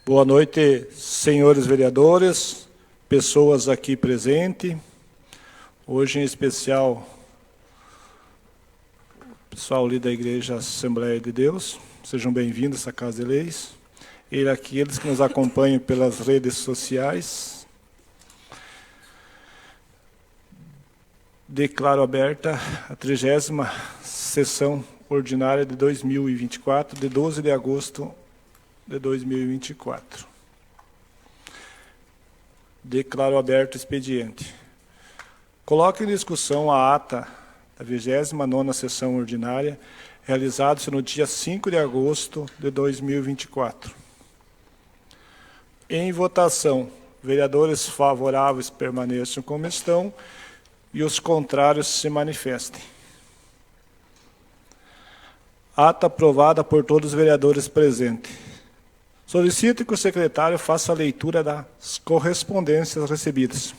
Boa noite, senhores vereadores, pessoas aqui presentes. Hoje, em especial, o pessoal ali da Igreja Assembleia de Deus. Sejam bem-vindos a essa Casa de Leis. E aqueles que nos acompanham pelas redes sociais. Declaro aberta a 30ª sessão ordinária de 2024, de 12 de agosto de 2024. Declaro aberto o expediente. Coloco em discussão a ata da 29ª sessão ordinária, realizada no dia 5 de agosto de 2024. Em votação, vereadores favoráveis permaneçam como estão e os contrários se manifestem. Ata aprovada por todos os vereadores presentes. Solicito que o secretário faça a leitura das correspondências recebidas.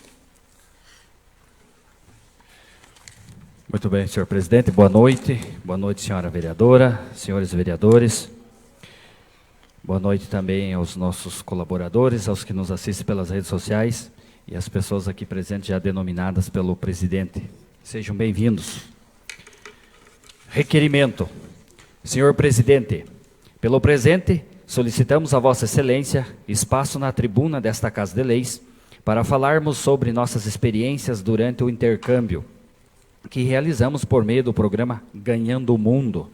Muito bem, senhor presidente. Boa noite. Boa noite, senhora vereadora, senhores vereadores. Boa noite também aos nossos colaboradores, aos que nos assistem pelas redes sociais e às pessoas aqui presentes já denominadas pelo presidente. Sejam bem-vindos. Requerimento. Senhor presidente, pelo presente, solicitamos a Vossa Excelência espaço na tribuna desta Casa de Leis para falarmos sobre nossas experiências durante o intercâmbio que realizamos por meio do programa Ganhando o Mundo,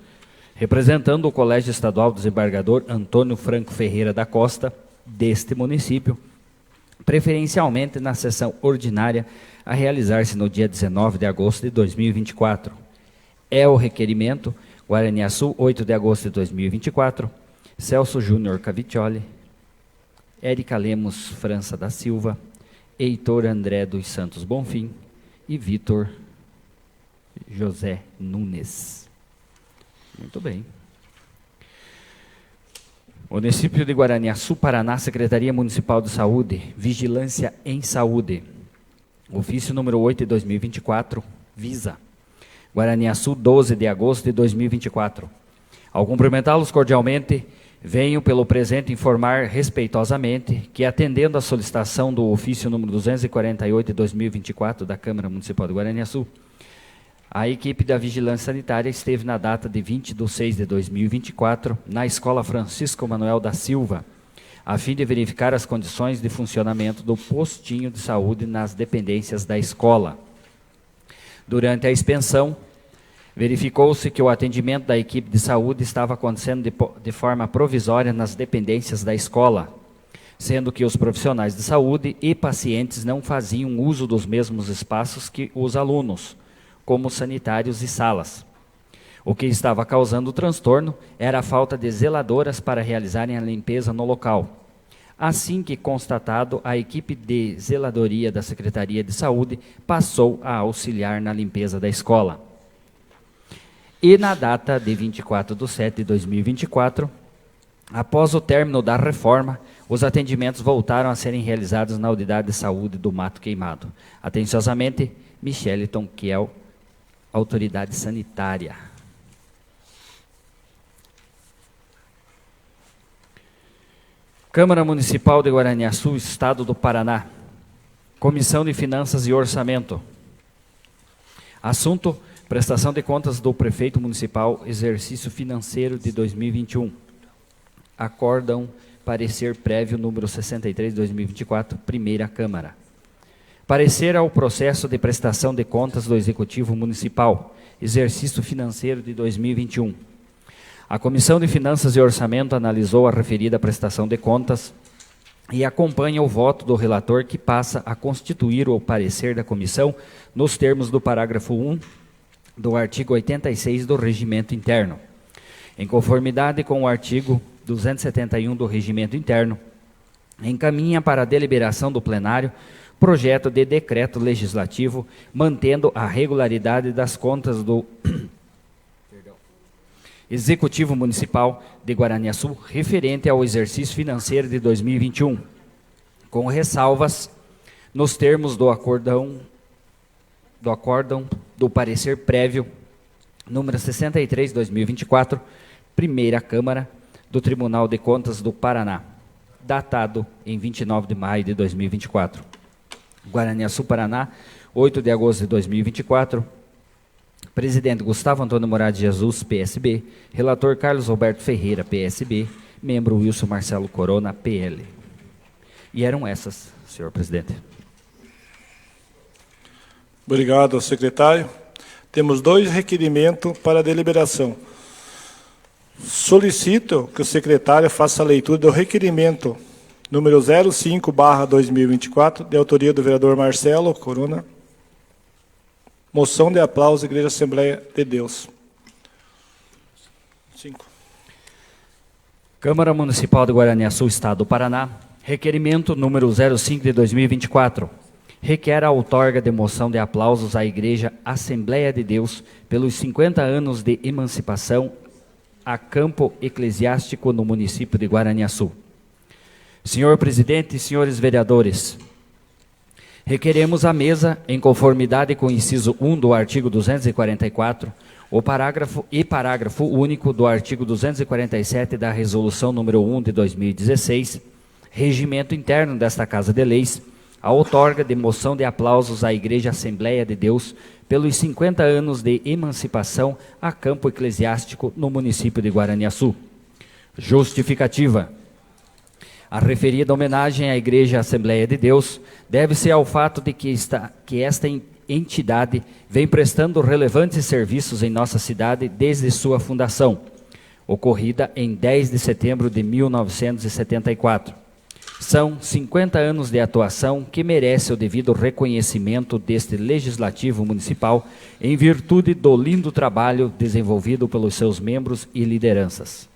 representando o Colégio Estadual Desembargador Antônio Franco Ferreira da Costa, deste município, preferencialmente na sessão ordinária a realizar-se no dia 19 de agosto de 2024. É o requerimento Guaraniaçu, 8 de agosto de 2024, Celso Júnior Caviccioli, Érica Lemos França da Silva, Heitor André dos Santos Bonfim e Vitor José Nunes. Muito bem. Município de Guaraniaçu, Paraná, Secretaria Municipal de Saúde, Vigilância em Saúde. Ofício número 8 de 2024, Visa. Guaraniaçu, 12 de agosto de 2024. Ao cumprimentá-los cordialmente, venho pelo presente informar respeitosamente que, atendendo à solicitação do ofício número 248 de 2024 da Câmara Municipal de Guaraniaçu, a equipe da Vigilância Sanitária esteve na data de 20/6 de 2024 na Escola Francisco Manuel da Silva, a fim de verificar as condições de funcionamento do postinho de saúde nas dependências da escola. Durante a expensão, verificou-se que o atendimento da equipe de saúde estava acontecendo de forma provisória nas dependências da escola, sendo que os profissionais de saúde e pacientes não faziam uso dos mesmos espaços que os alunos, como sanitários e salas. O que estava causando transtorno era a falta de zeladoras para realizarem a limpeza no local. Assim que constatado, a equipe de zeladoria da Secretaria de Saúde passou a auxiliar na limpeza da escola. E na data de 24/7 de 2024, após o término da reforma, os atendimentos voltaram a serem realizados na Unidade de Saúde do Mato Queimado. Atenciosamente, Micheliton Kiel, Autoridade Sanitária. Câmara Municipal de Guaraniaçu, Estado do Paraná. Comissão de Finanças e Orçamento. Assunto: prestação de contas do Prefeito Municipal, exercício financeiro de 2021. Acórdão parecer prévio número 63 de 2024, Primeira Câmara. Parecer ao processo de prestação de contas do Executivo Municipal, exercício financeiro de 2021. A Comissão de Finanças e Orçamento analisou a referida prestação de contas e acompanha o voto do relator, que passa a constituir o parecer da comissão nos termos do parágrafo 1 do artigo 86 do Regimento Interno. Em conformidade com o artigo 271 do Regimento Interno, encaminha para a deliberação do plenário projeto de decreto legislativo mantendo a regularidade das contas do Executivo Municipal de Guaraniaçu referente ao exercício financeiro de 2021, com ressalvas nos termos do acórdão do parecer prévio número 63/2024, Primeira Câmara do Tribunal de Contas do Paraná, datado em 29 de maio de 2024. Guaraniaçu, Paraná, 8 de agosto de 2024. Presidente Gustavo Antônio Moraes de Jesus, PSB. Relator Carlos Roberto Ferreira, PSB. Membro Wilson Marcelo Corona, PL. E eram essas, senhor presidente. Obrigado, secretário. Temos 2 requerimentos para deliberação. Solicito que o secretário faça a leitura do requerimento número 05/2024, de autoria do vereador Marcelo Corona. Moção de aplauso, Igreja Assembleia de Deus. 5. Câmara Municipal de Guaraniaçu, Estado do Paraná. Requerimento número 05 de 2024. Requer a outorga de moção de aplausos à Igreja Assembleia de Deus pelos 50 anos de emancipação a campo eclesiástico no município de Guaraniaçu. Senhor presidente e senhores vereadores, requeremos à mesa, em conformidade com o inciso 1 do artigo 244, o parágrafo único do artigo 247 da Resolução número 1 de 2016, regimento interno desta Casa de Leis, a outorga de moção de aplausos à Igreja Assembleia de Deus pelos 50 anos de emancipação a campo eclesiástico no município de Guaraniaçu. Justificativa. A referida homenagem à Igreja Assembleia de Deus deve-se ao fato de que esta entidade vem prestando relevantes serviços em nossa cidade desde sua fundação, ocorrida em 10 de setembro de 1974. São 50 anos de atuação que merece o devido reconhecimento deste Legislativo Municipal em virtude do lindo trabalho desenvolvido pelos seus membros e lideranças.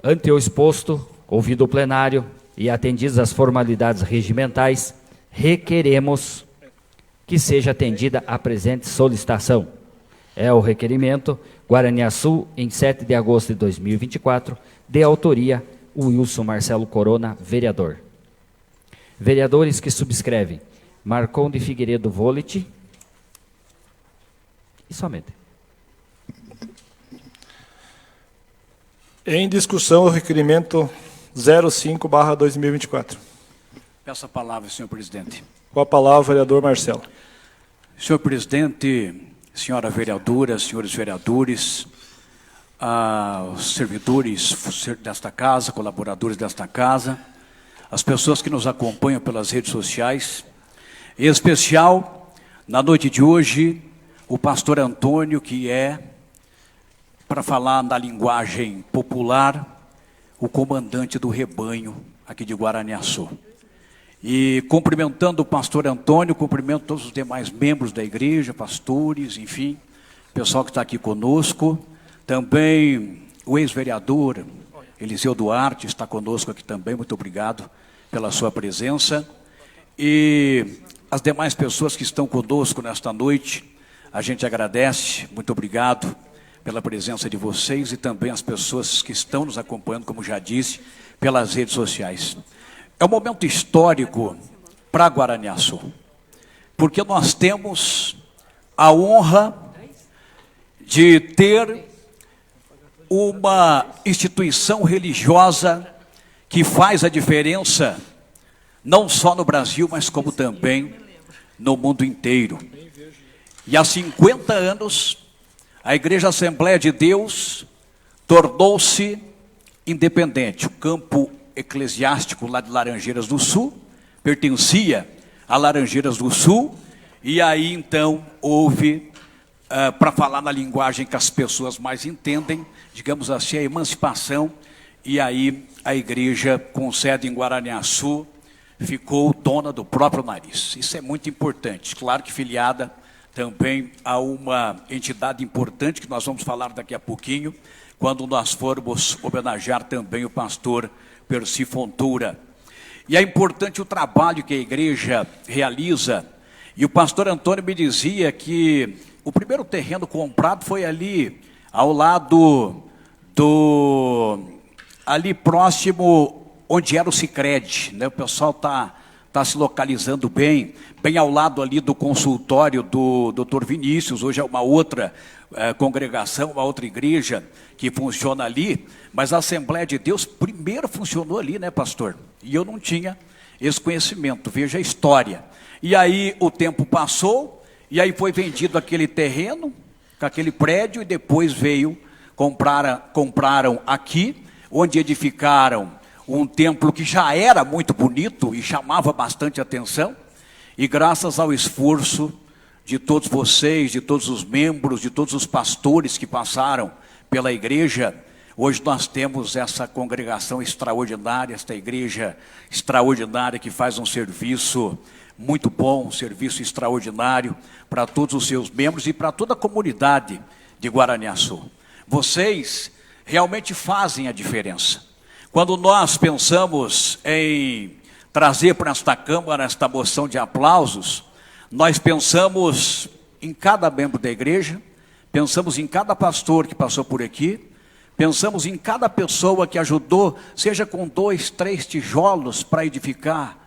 Ante o exposto, ouvido o plenário e atendidas as formalidades regimentais, requeremos que seja atendida a presente solicitação. É o requerimento Guaraniaçu, em 7 de agosto de 2024, de autoria Wilson Marcelo Corona, vereador. Vereadores que subscrevem: Marcon de Figueiredo Volit e somente. Em discussão, o requerimento 05/2024. Peço a palavra, senhor presidente. Com a palavra, o vereador Marcelo. Senhor presidente, senhora vereadora, senhores vereadores, os servidores desta casa, colaboradores desta casa, as pessoas que nos acompanham pelas redes sociais, em especial, na noite de hoje, o pastor Antônio, que é, para falar na linguagem popular, o comandante do rebanho aqui de Guaraniaçu. E cumprimentando o pastor Antônio, cumprimento todos os demais membros da igreja, pastores, enfim, pessoal que está aqui conosco. Também o ex-vereador Eliseu Duarte está conosco aqui também, muito obrigado pela sua presença. E as demais pessoas que estão conosco nesta noite, a gente agradece, muito obrigado pela presença de vocês e também as pessoas que estão nos acompanhando, como já disse, pelas redes sociais. É um momento histórico para Guaraniaçu, porque nós temos a honra de ter uma instituição religiosa que faz a diferença, não só no Brasil, mas como também no mundo inteiro. E há 50 anos, a Igreja Assembleia de Deus tornou-se independente. O campo eclesiástico lá de Laranjeiras do Sul pertencia a Laranjeiras do Sul, e aí então houve, para falar na linguagem que as pessoas mais entendem, digamos assim, a emancipação, e aí a igreja com sede em Guaraniaçu ficou dona do próprio nariz. Isso é muito importante, claro que filiada também a uma entidade importante, que nós vamos falar daqui a pouquinho, quando nós formos homenagear também o pastor Percy Fontoura. E é importante o trabalho que a igreja realiza, e o pastor Antônio me dizia que o primeiro terreno comprado foi ali, ao lado ali próximo onde era o Sicredi, né? O pessoal está está se localizando bem ao lado ali do consultório do Dr. Vinícius. Hoje é uma outra congregação, uma outra igreja que funciona ali, mas a Assembleia de Deus primeiro funcionou ali, né, pastor? E eu não tinha esse conhecimento, veja a história. E aí o tempo passou, e aí foi vendido aquele terreno, aquele prédio, e depois compraram aqui, onde edificaram um templo que já era muito bonito e chamava bastante atenção, e graças ao esforço de todos vocês, de todos os membros, de todos os pastores que passaram pela igreja, hoje nós temos essa congregação extraordinária, esta igreja extraordinária que faz um serviço muito bom, um serviço extraordinário para todos os seus membros e para toda a comunidade de Guaraniaçu. Vocês realmente fazem a diferença. Quando nós pensamos em trazer para esta Câmara esta moção de aplausos, nós pensamos em cada membro da igreja, pensamos em cada pastor que passou por aqui, pensamos em cada pessoa que ajudou, seja com 2, 3 tijolos para edificar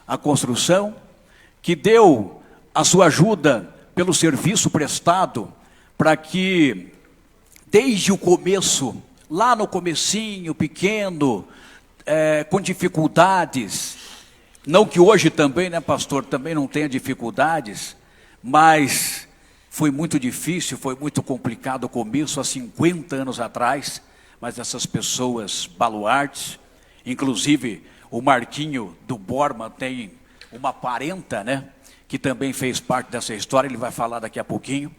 a construção, que deu a sua ajuda pelo serviço prestado, para que desde o começo, lá no comecinho, pequeno, com dificuldades, não que hoje também, né, pastor, também não tenha dificuldades, mas foi muito difícil, foi muito complicado o começo, há 50 anos atrás, mas essas pessoas baluartes, inclusive o Marquinho do Borma tem uma parenta, né, que também fez parte dessa história, ele vai falar daqui a pouquinho.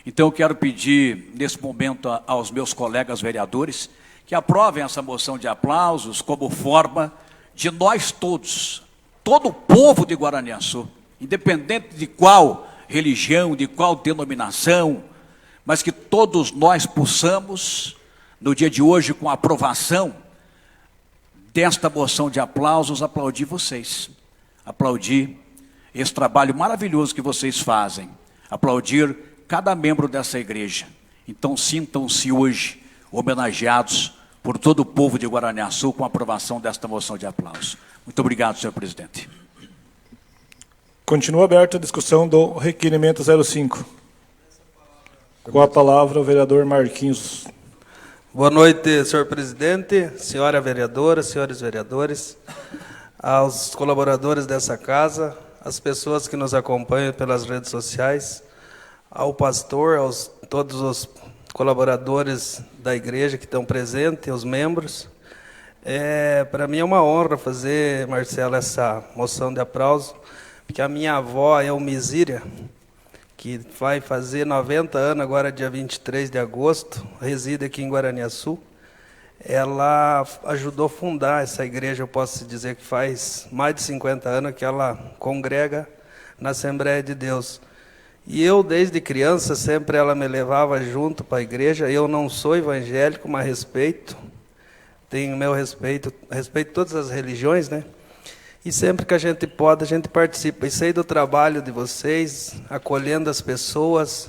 Então eu quero pedir, nesse momento, aos meus colegas vereadores, que aprovem essa moção de aplausos como forma de nós todos, todo o povo de Guaraniaçu, independente de qual religião, de qual denominação, mas que todos nós possamos, no dia de hoje, com a aprovação desta moção de aplausos, aplaudir vocês, aplaudir esse trabalho maravilhoso que vocês fazem, aplaudir cada membro dessa igreja. Então sintam-se hoje homenageados por todo o povo de Guaraniaçu com a aprovação desta moção de aplauso. Muito obrigado, senhor presidente. Continua aberta a discussão do requerimento 05. Com a palavra o vereador Marquinhos. Boa noite, senhor presidente, senhora vereadora, senhores vereadores, aos colaboradores dessa casa, às pessoas que nos acompanham pelas redes sociais, ao pastor, aos todos os colaboradores da igreja que estão presentes, os membros. Para mim é uma honra fazer, Marcelo, essa moção de aplauso, porque a minha avó, Elmisíria, que vai fazer 90 anos agora, dia 23 de agosto, reside aqui em Guaraniaçu, ela ajudou a fundar essa igreja. Eu posso dizer que faz mais de 50 anos que ela congrega na Assembleia de Deus. E eu, desde criança, sempre ela me levava junto para a igreja. Eu não sou evangélico, mas respeito, tenho meu respeito todas as religiões, né? E sempre que a gente pode, a gente participa. E sei do trabalho de vocês, acolhendo as pessoas.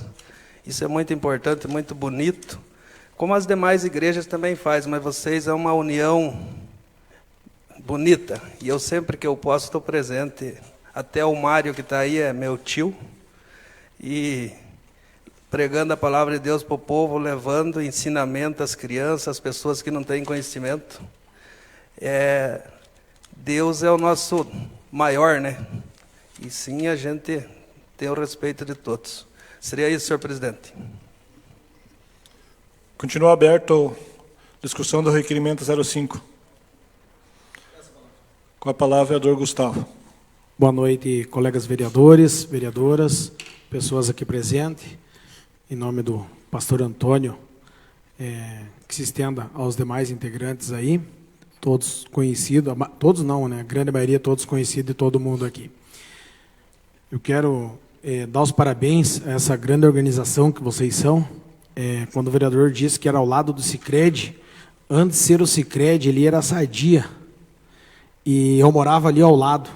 Isso é muito importante, muito bonito. Como as demais igrejas também fazem, mas vocês é uma união bonita. E eu sempre que eu posso estou presente. Até o Mário que está aí é meu tio. E pregando a palavra de Deus para o povo, levando ensinamento às crianças, às pessoas que não têm conhecimento. Deus é o nosso maior, né? E sim, a gente tem o respeito de todos. Seria isso, senhor presidente. Continua aberto a discussão do requerimento 05. Com a palavra, o vereador Gustavo. Boa noite, colegas vereadores, vereadoras, pessoas aqui presentes. Em nome do pastor Antônio, que se estenda aos demais integrantes aí, todos conhecidos, todos não, né? A grande maioria, todos conhecidos de todo mundo aqui. Eu quero dar os parabéns a essa grande organização que vocês são. Quando o vereador disse que era ao lado do Sicredi, antes de ser o Sicredi, ele era a Sadia. E eu morava ali ao lado.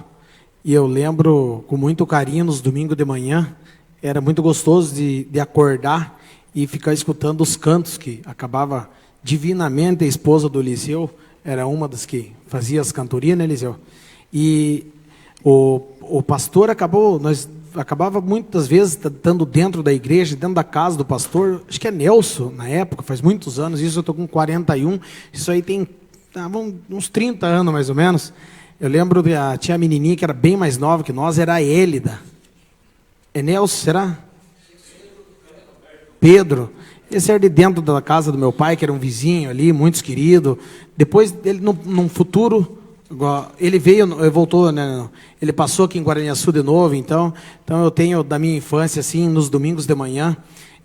E eu lembro com muito carinho, nos domingos de manhã, era muito gostoso de acordar e ficar escutando os cantos, que acabava divinamente. A esposa do Eliseu era uma das que fazia as cantorias, né, Eliseu? E O pastor acabava muitas vezes estando dentro da igreja, dentro da casa do pastor, acho que é Nelson, na época, faz muitos anos, isso eu estou com 41, isso aí tem uns 30 anos mais ou menos. Eu lembro que tinha a menininha que era bem mais nova que nós, era a Élida. É Nelson, será? Pedro. Esse era de dentro da casa do meu pai, que era um vizinho ali, muito querido. Depois, ele, num futuro, ele voltou, né? Ele passou aqui em Guaraniaçu de novo, então eu tenho da minha infância, assim, nos domingos de manhã,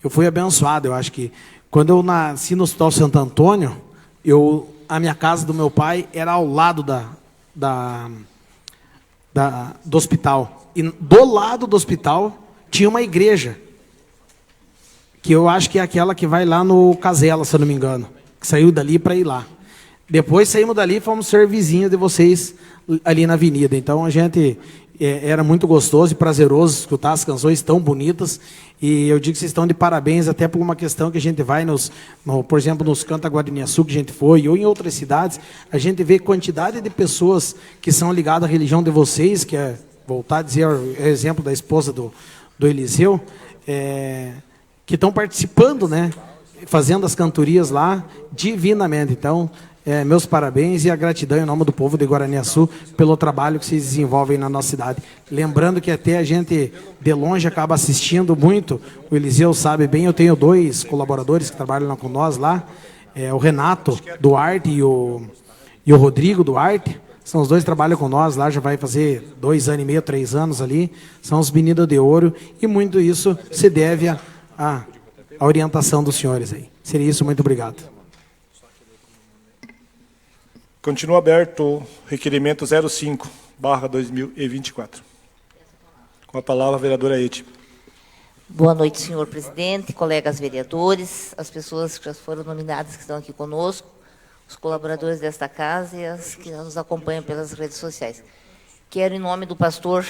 eu fui abençoado. Eu acho que quando eu nasci no Hospital Santo Antônio, a minha casa do meu pai era ao lado do hospital. E do lado do hospital tinha uma igreja, que eu acho que é aquela que vai lá no Casela, se eu não me engano, que saiu dali para ir lá. Depois saímos dali e fomos ser vizinhos de vocês ali na avenida. Então a gente era muito gostoso e prazeroso escutar as canções tão bonitas. E eu digo que vocês estão de parabéns, até por uma questão que a gente vai, por exemplo, nos Canta Guaraniaçu, que a gente foi, ou em outras cidades, a gente vê quantidade de pessoas que são ligadas à religião de vocês, que é, voltar a dizer, o exemplo da esposa do Eliseu, que estão participando, né, fazendo as cantorias lá divinamente. Então, meus parabéns e a gratidão em nome do povo de Guaraniaçu pelo trabalho que vocês desenvolvem na nossa cidade. Lembrando que até a gente de longe acaba assistindo muito, o Eliseu sabe bem, eu tenho 2 colaboradores que trabalham lá com nós lá, o Renato Duarte e o Rodrigo Duarte. São os 2 que trabalham com nós lá, já vai fazer 2 anos e meio, 3 anos ali. São os meninos de ouro e muito isso se deve à orientação dos senhores aí. Seria isso, muito obrigado. Continua aberto o requerimento 05/2024. Com a palavra, a vereadora Eti. Boa noite, senhor presidente, colegas vereadores, as pessoas que já foram nominadas que estão aqui conosco, os colaboradores desta casa e as que nos acompanham pelas redes sociais. Quero, em nome do pastor,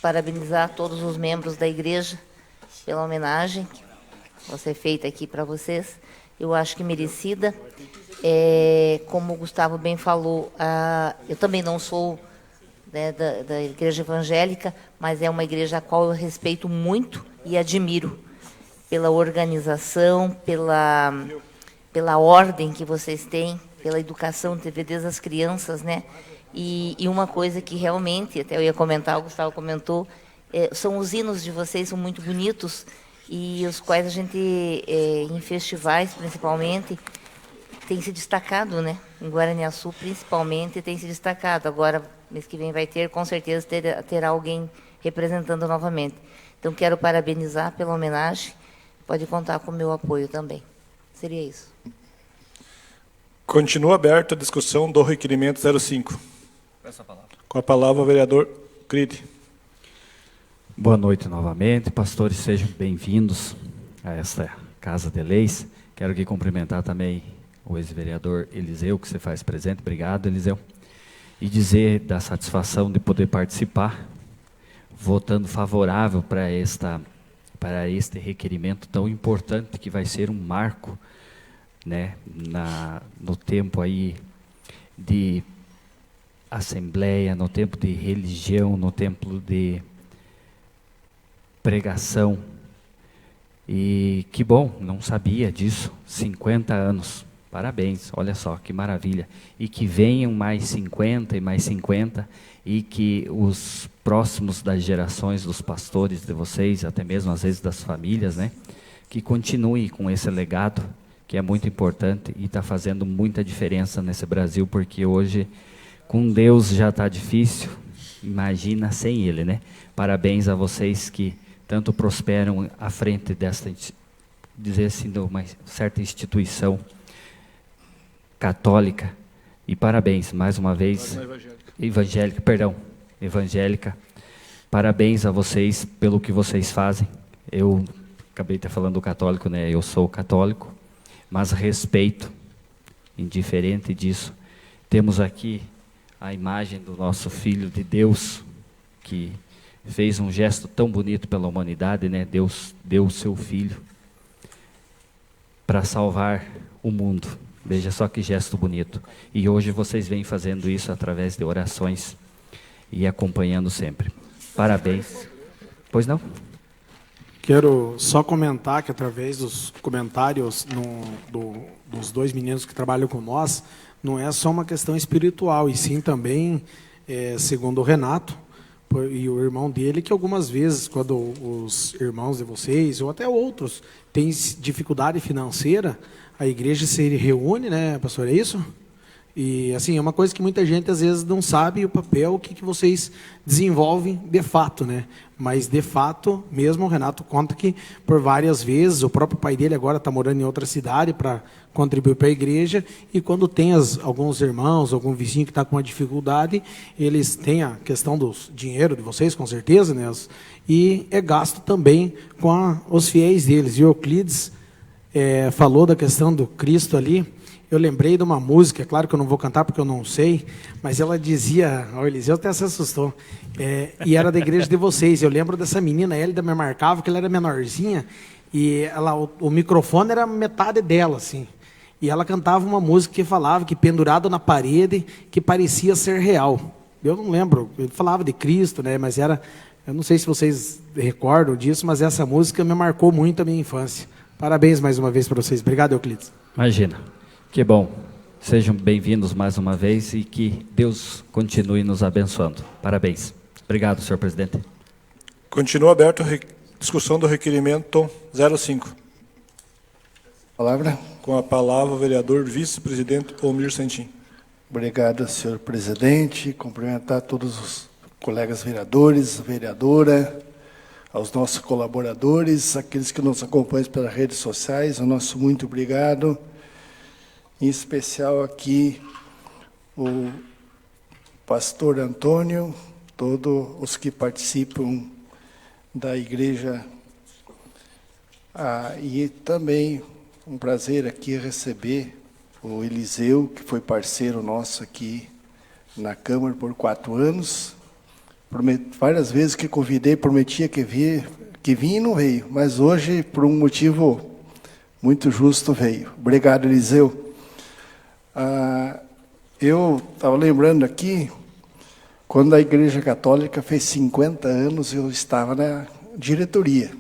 parabenizar todos os membros da igreja pela homenagem que vai ser feita aqui para vocês. Eu acho que merecida. Como o Gustavo bem falou, eu também não sou, né, da igreja evangélica, mas é uma igreja a qual eu respeito muito e admiro pela organização, pela ordem que vocês têm, pela educação desde as crianças, né? E uma coisa que realmente, até eu ia comentar, o Gustavo comentou, são os hinos de vocês, são muito bonitos, e os quais a gente, em festivais principalmente, tem se destacado, né? Em Guaraniaçu, principalmente, tem se destacado. Agora, mês que vem vai ter, com certeza, terá alguém representando novamente. Então, quero parabenizar pela homenagem. Pode contar com o meu apoio também. Seria isso. Continua aberta a discussão do requerimento 05. Com a palavra, o vereador Cride. Boa noite novamente. Pastores, sejam bem-vindos a esta Casa de Leis. Quero aqui cumprimentar também o ex-vereador Eliseu, que se faz presente. Obrigado, Eliseu. E dizer da satisfação de poder participar, votando favorável para este requerimento tão importante, que vai ser um marco, né, no tempo aí de assembleia, no tempo de religião, no tempo de pregação. E que bom, não sabia disso, 50 anos. Parabéns, olha só, que maravilha. E que venham mais 50 e mais 50, e que os próximos das gerações dos pastores de vocês, até mesmo às vezes das famílias, né, que continuem com esse legado, que é muito importante e está fazendo muita diferença nesse Brasil, porque hoje, com Deus já está difícil, imagina sem Ele, né? Parabéns a vocês que tanto prosperam à frente desta, dizer assim, de uma certa instituição católica, e parabéns mais uma vez, evangélica, parabéns a vocês pelo que vocês fazem. Eu acabei de falando do católico, né? Eu sou católico, mas respeito, indiferente disso. Temos aqui a imagem do nosso Filho de Deus, que fez um gesto tão bonito pela humanidade, né? Deus deu o seu Filho para salvar o mundo. Veja só que gesto bonito. E hoje vocês vêm fazendo isso através de orações. e acompanhando sempre. Parabéns. Pois não? Quero só comentar que, através dos comentários dos dois meninos que trabalham com nós, não é só uma questão espiritual, e sim também, segundo o Renato e o irmão dele, que algumas vezes, quando os irmãos de vocês, ou até outros, têm dificuldade financeira, a igreja se reúne, né, pastor, é isso? E, assim, é uma coisa que muita gente, às vezes, não sabe o papel que vocês desenvolvem de fato, né? Mas, de fato, mesmo o Renato conta que, por várias vezes, o próprio pai dele agora está morando em outra cidade para contribuir para a igreja, e quando tem alguns irmãos, algum vizinho que está com uma dificuldade, eles têm a questão do dinheiro de vocês, com certeza, né? E é gasto também com os fiéis deles. E o Euclides falou da questão do Cristo ali. Eu lembrei de uma música, claro que eu não vou cantar porque eu não sei, mas ela dizia, o Eliseu até se assustou, e era da igreja de vocês. Eu lembro dessa menina, ela ainda me marcava, que ela era menorzinha, e o microfone era metade dela, assim. E ela cantava uma música que falava que pendurado na parede, que parecia ser real. Eu não lembro, ele falava de Cristo, né, mas era, eu não sei se vocês recordam disso, mas essa música me marcou muito a minha infância. Parabéns mais uma vez para vocês. Obrigado, Euclides. Imagina. Que bom. Sejam bem-vindos mais uma vez e que Deus continue nos abençoando. Parabéns. Obrigado, senhor presidente. Continua aberto a discussão do requerimento 05. Palavra. Com a palavra o vereador vice-presidente Omir Santin. Obrigado, senhor presidente. Cumprimentar todos os colegas vereadores, vereadora, aos nossos colaboradores, aqueles que nos acompanham pelas redes sociais, o nosso muito obrigado. Em especial aqui o pastor Antônio, todos os que participam da igreja. E também um prazer aqui receber o Eliseu, que foi parceiro nosso aqui na Câmara por 4 anos. Várias vezes que convidei, prometia que vinha e não veio, mas hoje, por um motivo muito justo, veio. Obrigado, Eliseu. Eu estava lembrando aqui, quando a Igreja Católica fez 50 anos, eu estava na diretoria.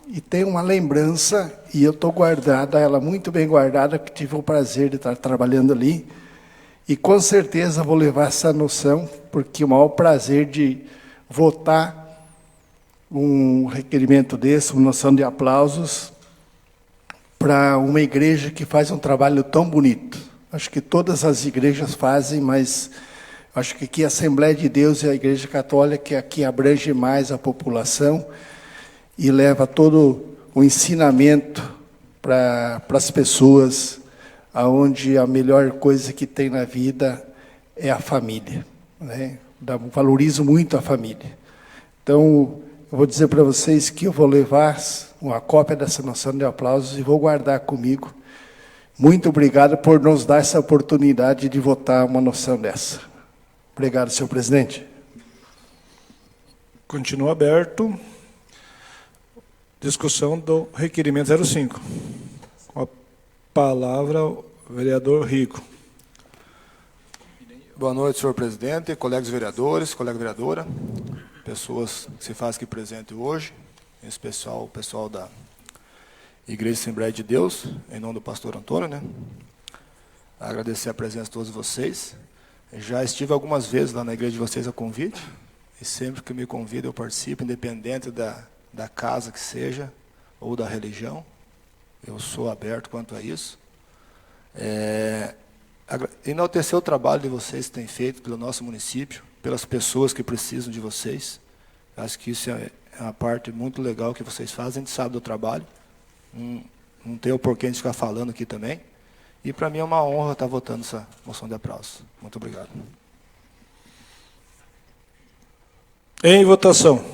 E tem uma lembrança, e eu estou guardada, ela muito bem guardada, que tive o prazer de estar trabalhando ali. E com certeza vou levar essa noção, porque o maior prazer de votar um requerimento desse, uma noção de aplausos, para uma igreja que faz um trabalho tão bonito. Acho que todas as igrejas fazem, mas acho que aqui a Assembleia de Deus e a Igreja Católica, que aqui abrange mais a população e leva todo o ensinamento para as pessoas, aonde a melhor coisa que tem na vida é a família, né? Valorizo muito a família. Então, eu vou dizer para vocês que eu vou levar uma cópia dessa noção de aplausos e vou guardar comigo. Muito obrigado por nos dar essa oportunidade de votar uma noção dessa. Obrigado, senhor presidente. Continua aberto. Discussão do requerimento 05. Com a palavra o vereador Rico. Boa noite, senhor presidente, colegas vereadores, colega vereadora, pessoas que se fazem aqui presente hoje, em especial o pessoal da Igreja Assembleia de Deus, em nome do pastor Antônio, né? Agradecer a presença de todos vocês. Já estive algumas vezes lá na igreja de vocês a convite, e sempre que me convidam eu participo, independente da casa que seja, ou da religião. Eu sou aberto quanto a isso. Enaltecer o trabalho de vocês que têm feito pelo nosso município, pelas pessoas que precisam de vocês. Acho que isso é uma parte muito legal que vocês fazem, a gente sabe do trabalho. Não tem o porquê de ficar falando aqui também. E para mim é uma honra estar votando essa moção de aplauso. Muito obrigado. Em votação,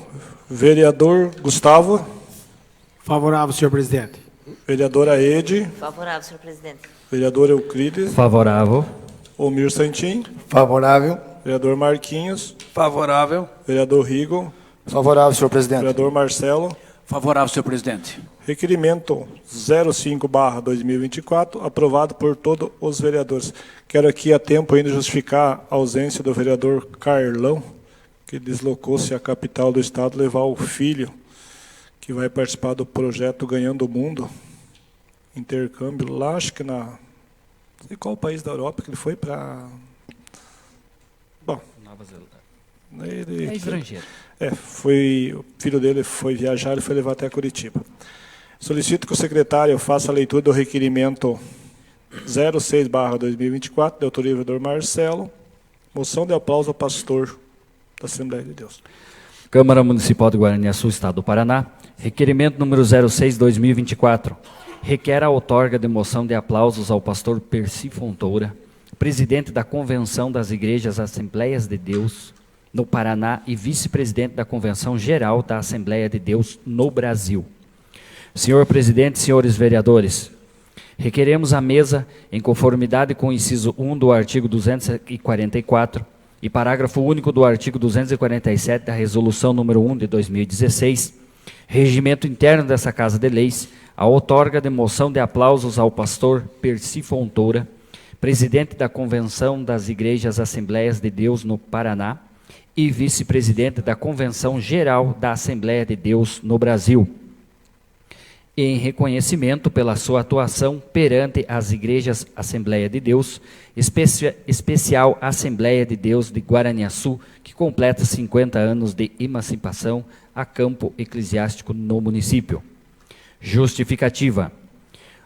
vereador Gustavo. Favorável, senhor presidente. Vereadora Ede. Favorável, senhor presidente. Vereador Euclides. Favorável. Omir Santin. Favorável. Vereador Marquinhos. Favorável. Vereador Rigo. Favorável, senhor presidente. Vereador Marcelo. Favorável, senhor presidente. Requerimento 05/2024, aprovado por todos os vereadores. Quero aqui a tempo ainda justificar a ausência do vereador Carlão, que deslocou-se à capital do estado levar o filho, que vai participar do projeto Ganhando o Mundo, intercâmbio, lá acho que não sei qual país da Europa que ele foi para... Bom, Nova Zelândia. ele, É estrangeiro. o filho dele foi viajar, ele foi levar até Curitiba. Solicito que o secretário faça a leitura do requerimento 06/2024, de autoria do vereador Marcelo. Moção de aplauso ao pastor da Assembleia de Deus. Câmara Municipal de Guaraniaçu, Estado do Paraná. Requerimento número 06/2024. Requer a outorga de moção de aplausos ao pastor Percy Fontoura, presidente da Convenção das Igrejas Assembleias de Deus no Paraná e vice-presidente da Convenção Geral da Assembleia de Deus no Brasil. Senhor presidente, senhores vereadores, requeremos à mesa, em conformidade com o inciso 1 do artigo 244 e parágrafo único do artigo 247 da Resolução número 1 de 2016, regimento interno dessa Casa de Leis, a outorga de moção de aplausos ao pastor Percy Fontoura, presidente da Convenção das Igrejas Assembleias de Deus no Paraná e vice-presidente da Convenção Geral da Assembleia de Deus no Brasil, em reconhecimento pela sua atuação perante as Igrejas Assembleia de Deus, especial Assembleia de Deus de Guaraniaçu, que completa 50 anos de emancipação a campo eclesiástico no município. Justificativa.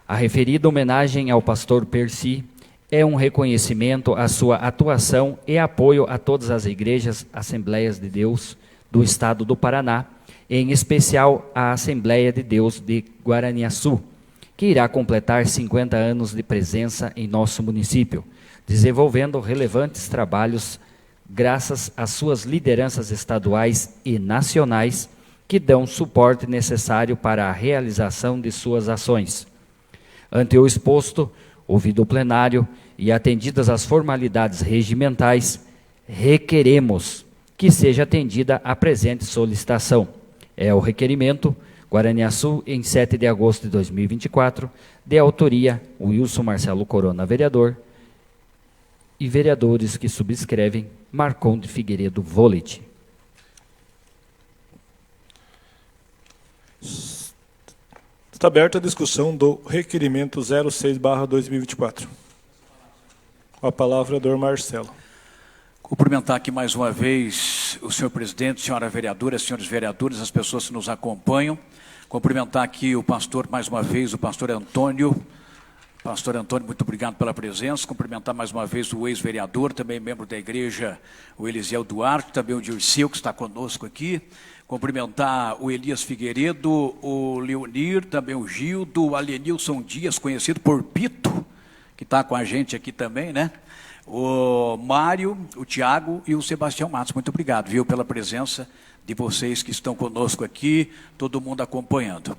A referida homenagem ao pastor Percy é um reconhecimento à sua atuação e apoio a todas as igrejas Assembleias de Deus do Estado do Paraná, em especial a Assembleia de Deus de Guaraniaçu, que irá completar 50 anos de presença em nosso município, desenvolvendo relevantes trabalhos graças às suas lideranças estaduais e nacionais que dão suporte necessário para a realização de suas ações. Ante o exposto, ouvido o plenário e atendidas as formalidades regimentais, requeremos que seja atendida a presente solicitação. É o requerimento Guaraniaçu, em 7 de agosto de 2024, de autoria Wilson Marcelo Corona, vereador, e vereadores que subscrevem Marconde Figueiredo Volet. Está aberta a discussão do requerimento 06/2024. Com a palavra, o vereador Marcelo. Cumprimentar aqui mais uma vez o senhor presidente, senhora vereadora, senhores vereadores, as pessoas que nos acompanham. Cumprimentar aqui o pastor, mais uma vez, o pastor Antônio. Pastor Antônio, muito obrigado pela presença. Cumprimentar mais uma vez o ex-vereador, também membro da igreja, o Elisiel Duarte, também o Dirceu, que está conosco aqui. Cumprimentar o Elias Figueiredo, o Leonir, também o Gildo, o Alenilson Dias, conhecido por Pito, que está com a gente aqui também, né? O Mário, o Tiago e o Sebastião Matos. Muito obrigado, viu, pela presença de vocês que estão conosco aqui, todo mundo acompanhando.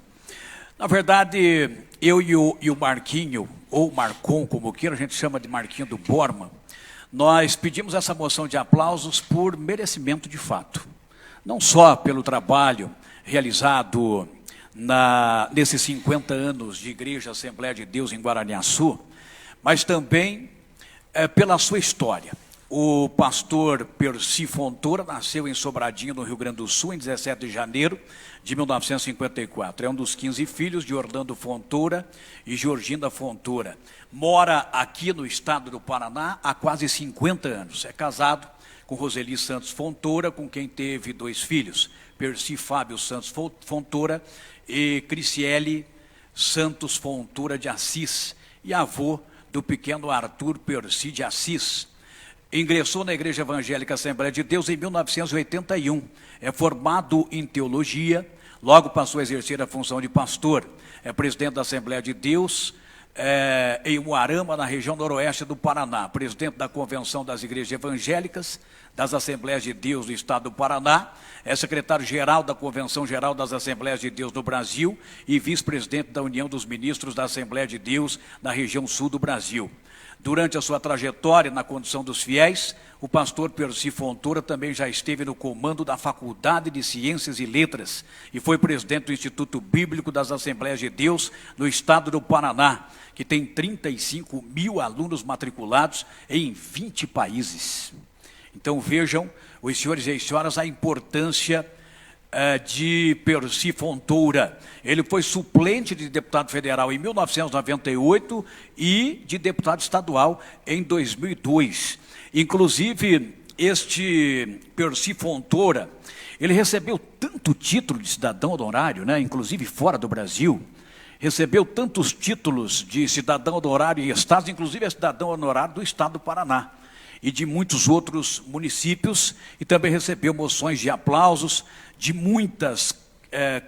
Na verdade, eu e o Marquinho, ou Marcon, como queira, a gente chama de Marquinho do Borman, nós pedimos essa moção de aplausos por merecimento de fato. Não só pelo trabalho realizado nesses 50 anos de Igreja Assembleia de Deus em Guaraniaçu, mas também pela sua história. O pastor Percy Fontoura nasceu em Sobradinho, no Rio Grande do Sul, em 17 de janeiro de 1954. É um dos 15 filhos de Orlando Fontoura e Georgina Fontoura. Mora aqui no estado do Paraná há quase 50 anos. É casado com Roseli Santos Fontoura, com quem teve 2 filhos, Percy Fábio Santos Fontoura e Criciele Santos Fontoura de Assis, e avô do pequeno Arthur Percy de Assis. Ingressou na Igreja Evangélica Assembleia de Deus em 1981. É formado em teologia, logo passou a exercer a função de pastor. É presidente da Assembleia de Deus em Umuarama, na região noroeste do Paraná. Presidente da Convenção das Igrejas Evangélicas, das Assembleias de Deus do Estado do Paraná. É secretário-geral da Convenção Geral das Assembleias de Deus no Brasil e vice-presidente da União dos Ministros da Assembleia de Deus na região sul do Brasil. Durante a sua trajetória na condição dos fiéis, o pastor Percy Fontoura também já esteve no comando da Faculdade de Ciências e Letras e foi presidente do Instituto Bíblico das Assembleias de Deus no estado do Paraná, que tem 35 mil alunos matriculados em 20 países. Então vejam os senhores e as senhoras, a importância de Percy Fontoura. Ele foi suplente de deputado federal em 1998 e de deputado estadual em 2002. Inclusive, este Percy Fontoura, ele recebeu tanto título de cidadão honorário, né, inclusive fora do Brasil, recebeu tantos títulos de cidadão honorário em estados, inclusive é cidadão honorário do estado do Paraná e de muitos outros municípios, e também recebeu moções de aplausos de muitas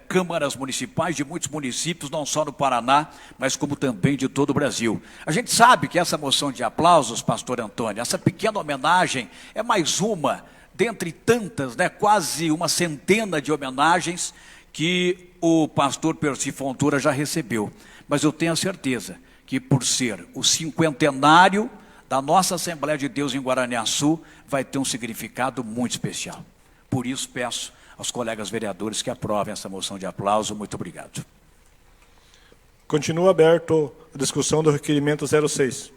câmaras municipais, de muitos municípios, não só no Paraná, mas como também de todo o Brasil. A gente sabe que essa moção de aplausos, pastor Antônio, essa pequena homenagem é mais uma, dentre tantas, né, quase uma centena de homenagens que o pastor Percy Fontoura já recebeu. Mas eu tenho a certeza que, por ser o 50º da nossa Assembleia de Deus em Guaraniaçu, vai ter um significado muito especial. Por isso, peço aos colegas vereadores que aprovem essa moção de aplauso. Muito obrigado. Continua aberto a discussão do requerimento 06.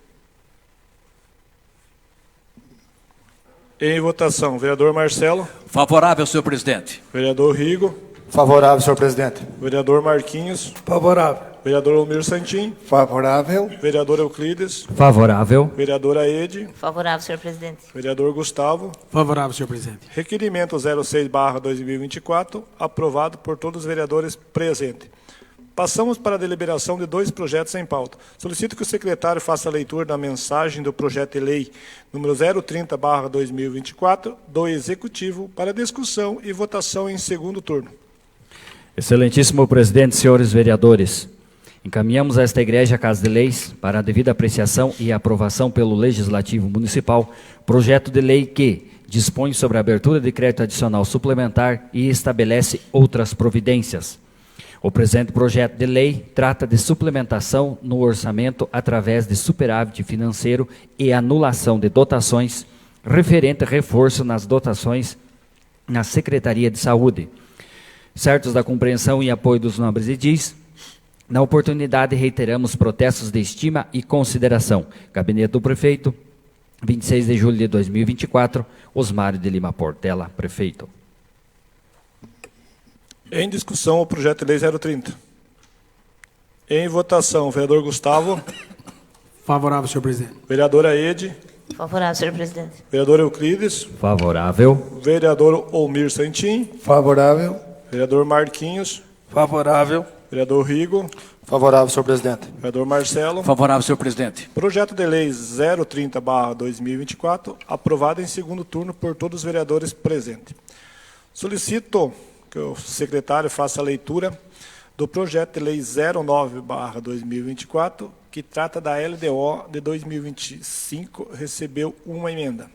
Em votação, vereador Marcelo. Favorável, senhor presidente. Vereador Rigo. Favorável, senhor presidente. Vereador Marquinhos. Favorável. Vereador Almir Santim. Favorável. Vereador Euclides. Favorável. Vereadora Ede. Favorável, senhor presidente. Vereador Gustavo. Favorável, senhor presidente. Requerimento 06/2024, aprovado por todos os vereadores presentes. Passamos para a deliberação de 2 projetos em pauta. Solicito que o secretário faça a leitura da mensagem do projeto de lei número 030/2024 do Executivo para discussão e votação em segundo turno. Excelentíssimo presidente, senhores vereadores, encaminhamos a esta Igreja Casa de Leis para a devida apreciação e aprovação pelo Legislativo Municipal projeto de lei que dispõe sobre a abertura de crédito adicional suplementar e estabelece outras providências. O presente projeto de lei trata de suplementação no orçamento através de superávit financeiro e anulação de dotações referente a reforço nas dotações na Secretaria de Saúde. Certos da compreensão e apoio dos nobres edis, na oportunidade reiteramos protestos de estima e consideração. Gabinete do Prefeito, 26 de julho de 2024, Osmário de Lima Portela, Prefeito. Em discussão, o projeto de lei 030. Em votação, vereador Gustavo. Favorável, senhor presidente. Vereadora Ede. Favorável, senhor presidente. Vereador Euclides. Favorável. Vereador Almir Santim. Favorável. Vereador Marquinhos. Favorável. Vereador Rigo. Favorável, senhor presidente. Vereador Marcelo. Favorável, senhor presidente. Projeto de lei 030/2024, aprovado em segundo turno por todos os vereadores presentes. Solicito que o secretário faça a leitura do projeto de lei 09/2024, que trata da LDO de 2025, recebeu uma emenda.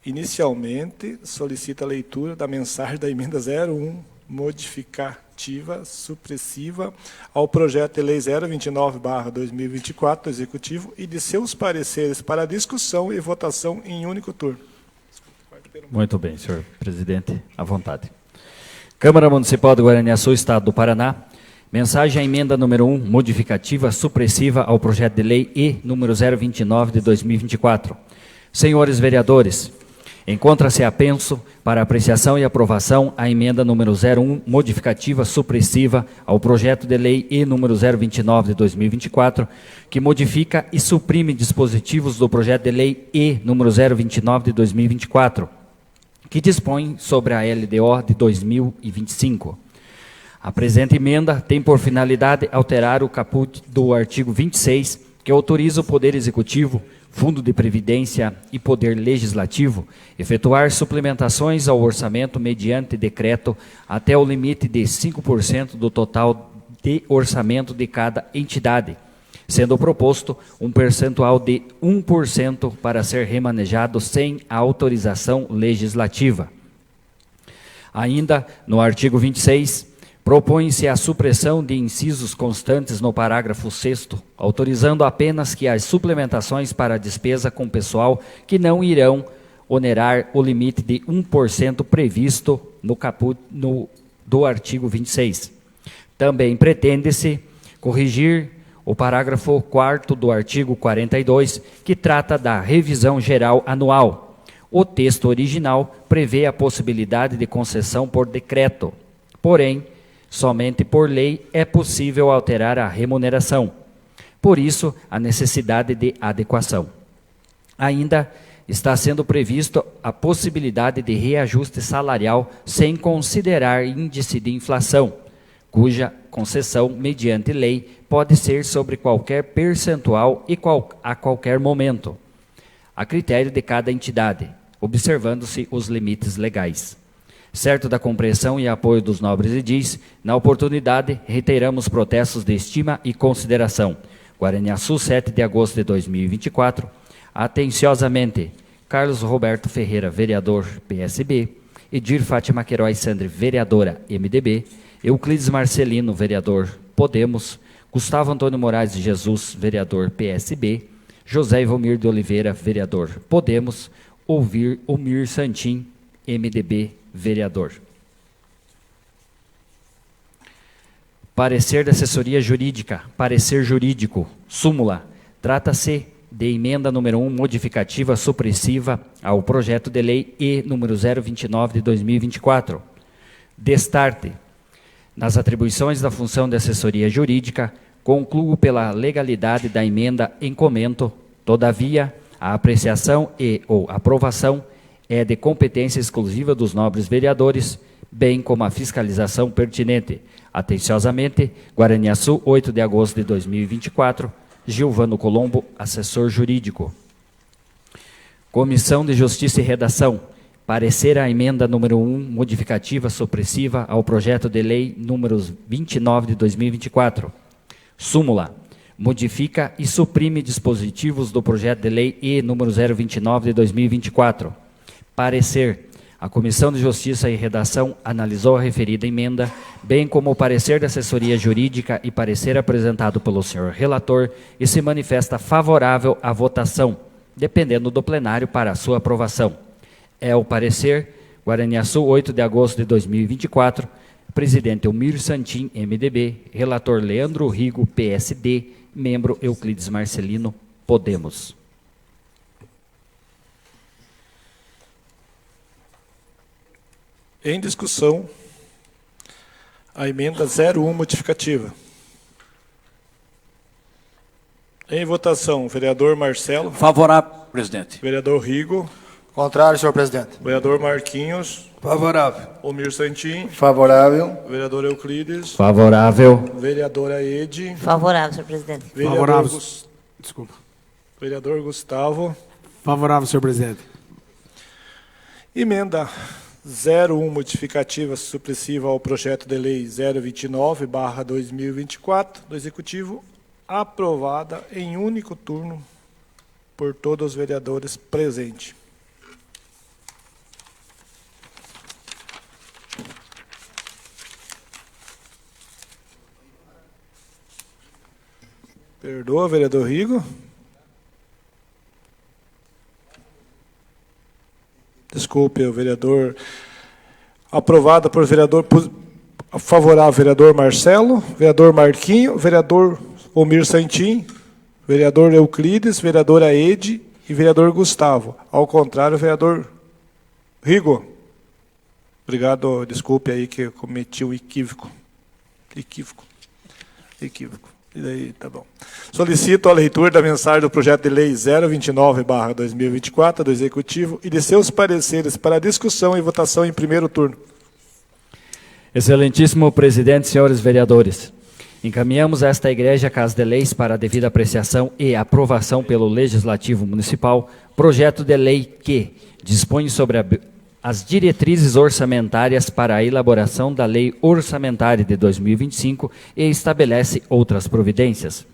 Inicialmente, solicita a leitura da mensagem da emenda 01, modificativa, supressiva, ao projeto de lei 029/2024 do Executivo e de seus pareceres para discussão e votação em único turno. Muito bem, senhor presidente, à vontade. Câmara Municipal de Guaraniaçu, Estado do Paraná. Mensagem à emenda número 1, modificativa, supressiva ao projeto de lei E número 029 de 2024. Senhores vereadores, encontra-se apenso para apreciação e aprovação a emenda número 01, modificativa supressiva ao projeto de lei E número 029 de 2024, que modifica e suprime dispositivos do projeto de lei E número 029 de 2024, que dispõe sobre a LDO de 2025. A presente emenda tem por finalidade alterar o caput do artigo 26, que autoriza o Poder Executivo, Fundo de Previdência e Poder Legislativo efetuar suplementações ao orçamento mediante decreto até o limite de 5% do total de orçamento de cada entidade, sendo proposto um percentual de 1% para ser remanejado sem a autorização legislativa. Ainda, no artigo 26, propõe-se a supressão de incisos constantes no parágrafo 6º, autorizando apenas que as suplementações para a despesa com pessoal que não irão onerar o limite de 1% previsto no caput do artigo 26. Também pretende-se corrigir o parágrafo 4º do artigo 42, que trata da revisão geral anual. O texto original prevê a possibilidade de concessão por decreto. Porém, somente por lei é possível alterar a remuneração. Por isso, a necessidade de adequação. Ainda está sendo previsto a possibilidade de reajuste salarial sem considerar índice de inflação, cuja concessão, mediante lei, pode ser sobre qualquer percentual e a qualquer momento, a critério de cada entidade, observando-se os limites legais. Certo da compreensão e apoio dos nobres edis, na oportunidade, reiteramos protestos de estima e consideração. Guaraniaçu, 7 de agosto de 2024. Atenciosamente, Carlos Roberto Ferreira, vereador PSB, Edir Fátima Queiroz Sandri, vereadora MDB, Euclides Marcelino, vereador Podemos, Gustavo Antônio Moraes de Jesus, vereador PSB, José Ivomir de Oliveira, vereador Podemos, Omir Santim, MDB, vereador. Parecer da assessoria jurídica, parecer jurídico, súmula, trata-se de emenda número 1, modificativa supressiva ao projeto de lei E número 029 de 2024. Destarte. Nas atribuições da função de assessoria jurídica, concluo pela legalidade da emenda em comento, todavia, a apreciação e ou aprovação é de competência exclusiva dos nobres vereadores, bem como a fiscalização pertinente. Atenciosamente, Guaraniaçu, 8 de agosto de 2024, Gilvano Colombo, assessor jurídico. Comissão de Justiça e Redação. Parecer a emenda número 1, modificativa supressiva ao projeto de lei número 29 de 2024. Súmula. Modifica e suprime dispositivos do projeto de lei E número 029 de 2024. Parecer. A Comissão de Justiça e Redação analisou a referida emenda, bem como o parecer da assessoria jurídica e parecer apresentado pelo senhor relator, e se manifesta favorável à votação, dependendo do plenário para a sua aprovação. É o parecer, Guaraniaçu, 8 de agosto de 2024, presidente Omir Santim, MDB, relator Leandro Rigo, PSD, membro Euclides Marcelino, Podemos. Em discussão, a emenda 01 modificativa. Em votação, vereador Marcelo. Favorável, presidente. Vereador Rigo. Contrário, senhor presidente. Vereador Marquinhos. Favorável. Omir Santim. Favorável. Vereador Euclides. Favorável. Vereadora Ede. Favorável, senhor presidente. Favorável. Desculpa. Vereador Gustavo. Favorável, senhor presidente. Emenda 01, modificativa supressiva ao projeto de lei 029/2024 do Executivo, aprovada em único turno por todos os vereadores presentes. Perdoa, vereador Rigo. Desculpe, o vereador. Aprovada por vereador favorável, vereador Marcelo, vereador Marquinho, vereador Omir Santim, vereador Euclides, vereadora Ede e vereador Gustavo. Ao contrário, vereador Rigo. Obrigado, desculpe aí que eu cometi um equívoco. Equívoco. E daí, tá bom. Solicito a leitura da mensagem do projeto de lei 029/2024 do Executivo e de seus pareceres para discussão e votação em primeiro turno. Excelentíssimo presidente, senhores vereadores, encaminhamos a esta Igreja Casa de Leis para a devida apreciação e aprovação pelo Legislativo Municipal, projeto de lei que dispõe sobre as diretrizes orçamentárias para a elaboração da Lei Orçamentária de 2025 e estabelece outras providências.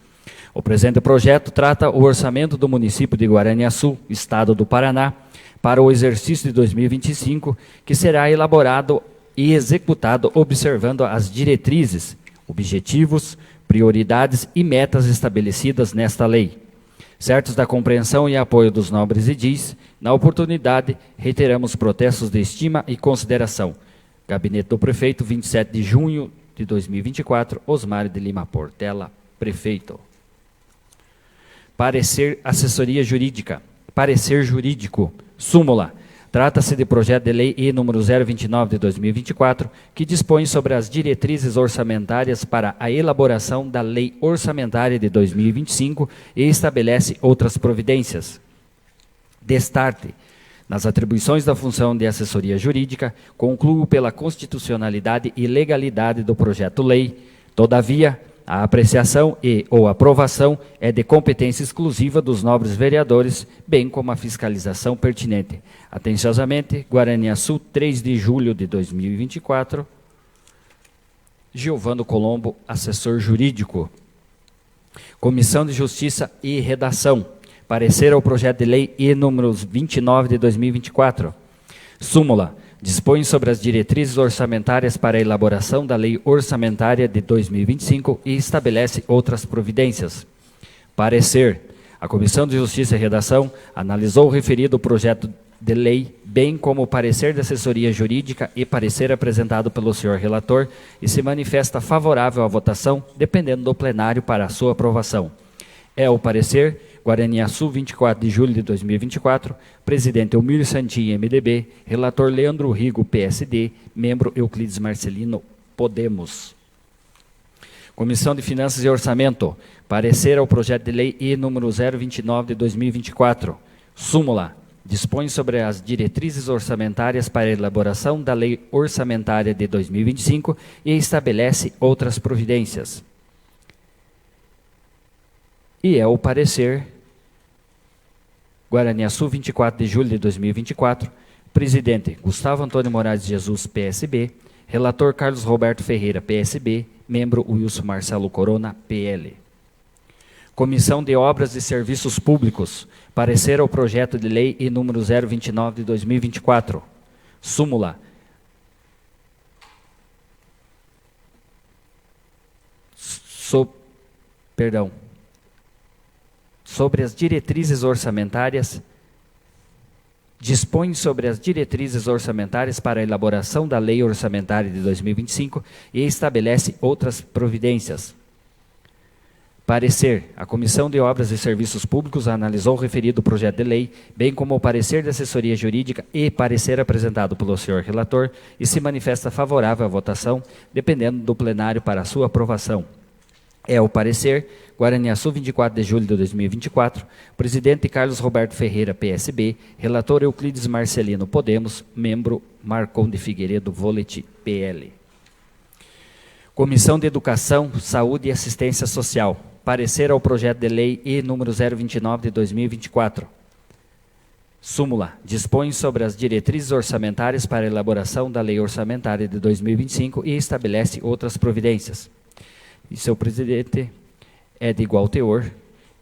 O presente projeto trata o orçamento do município de Guaraniaçu, Estado do Paraná, para o exercício de 2025, que será elaborado e executado observando as diretrizes, objetivos, prioridades e metas estabelecidas nesta lei. Certos da compreensão e apoio dos nobres edis, na oportunidade, reiteramos protestos de estima e consideração. Gabinete do Prefeito, 27 de junho de 2024, Osmar de Lima Portela, Prefeito. Parecer assessoria jurídica. Parecer jurídico. Súmula. Trata-se de projeto de lei E número 029 de 2024, que dispõe sobre as diretrizes orçamentárias para a elaboração da Lei Orçamentária de 2025 e estabelece outras providências. Destarte. Nas atribuições da função de assessoria jurídica, concluo pela constitucionalidade e legalidade do projeto-lei. Todavia, a apreciação e ou aprovação é de competência exclusiva dos nobres vereadores, bem como a fiscalização pertinente. Atenciosamente, Guaraniaçu, 3 de julho de 2024. Giovano Colombo, assessor jurídico. Comissão de Justiça e Redação. Parecer ao projeto de lei E número 29 de 2024. Súmula. Dispõe sobre as diretrizes orçamentárias para a elaboração da Lei Orçamentária de 2025 e estabelece outras providências. Parecer. A Comissão de Justiça e Redação analisou o referido projeto de lei, bem como o parecer de assessoria jurídica e parecer apresentado pelo senhor relator, e se manifesta favorável à votação, dependendo do plenário para a sua aprovação. É o parecer Guaraniaçu, 24 de julho de 2024, presidente Elmir Santin, MDB, relator Leandro Rigo, PSD, membro Euclides Marcelino, Podemos. Comissão de Finanças e Orçamento, parecer ao projeto de lei E número 029 de 2024. Súmula. Dispõe sobre as diretrizes orçamentárias para a elaboração da Lei Orçamentária de 2025 e estabelece outras providências. E é o parecer Guaraniaçu, 24 de julho de 2024, presidente Gustavo Antônio Moraes Jesus, PSB, relator Carlos Roberto Ferreira, PSB, membro Wilson Marcelo Corona, PL. Comissão de Obras e Serviços Públicos, parecer ao projeto de lei E número 029 de 2024. Súmula. Sobre as diretrizes orçamentárias, dispõe sobre as diretrizes orçamentárias para a elaboração da Lei Orçamentária de 2025 e estabelece outras providências. Parecer. A Comissão de Obras e Serviços Públicos analisou o referido projeto de lei, bem como o parecer de assessoria jurídica e parecer apresentado pelo senhor relator, e se manifesta favorável à votação, dependendo do plenário para a sua aprovação. É o parecer Guaraniaçu, 24 de julho de 2024, presidente Carlos Roberto Ferreira, PSB, relator Euclides Marcelino, Podemos, membro Marcon de Figueiredo, Volete, PL. Comissão de Educação, Saúde e Assistência Social, parecer ao projeto de lei E número 029 de 2024. Súmula. Dispõe sobre as diretrizes orçamentárias para a elaboração da Lei Orçamentária de 2025 e estabelece outras providências. E seu presidente é de igual teor,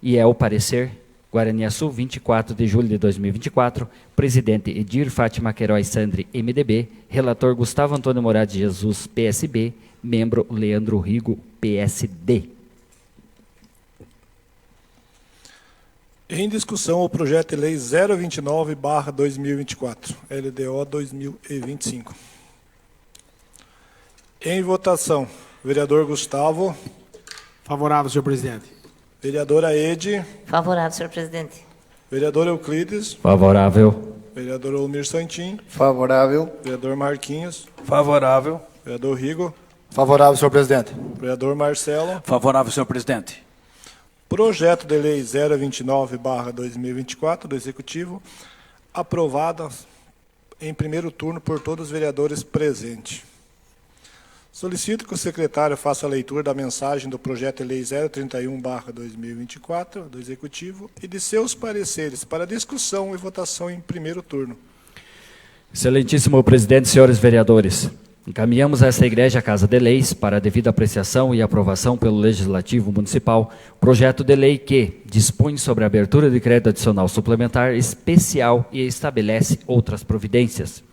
e é o parecer Guaraniaçu, 24 de julho de 2024, presidente Edir Fátima Queiroz Sandri, MDB, relator Gustavo Antônio Moraes Jesus, PSB, membro Leandro Rigo, PSD. Em discussão o projeto de lei 029/2024, LDO 2025. Em votação, vereador Gustavo. Favorável, senhor presidente. Vereadora Ede. Favorável, senhor presidente. Vereador Euclides. Favorável. Vereador Elmir Santin. Favorável. Vereador Marquinhos. Favorável. Vereador Rigo. Favorável, senhor presidente. Vereador Marcelo. Favorável, senhor presidente. Projeto de lei 029/2024 do Executivo, aprovada em primeiro turno por todos os vereadores presentes. Solicito que o secretário faça a leitura da mensagem do projeto de lei 031/2024 do Executivo e de seus pareceres para discussão e votação em primeiro turno. Excelentíssimo presidente, senhores vereadores, encaminhamos a esta Igreja a Casa de Leis para a devida apreciação e aprovação pelo Legislativo Municipal projeto de lei que dispõe sobre a abertura de crédito adicional suplementar especial e estabelece outras providências.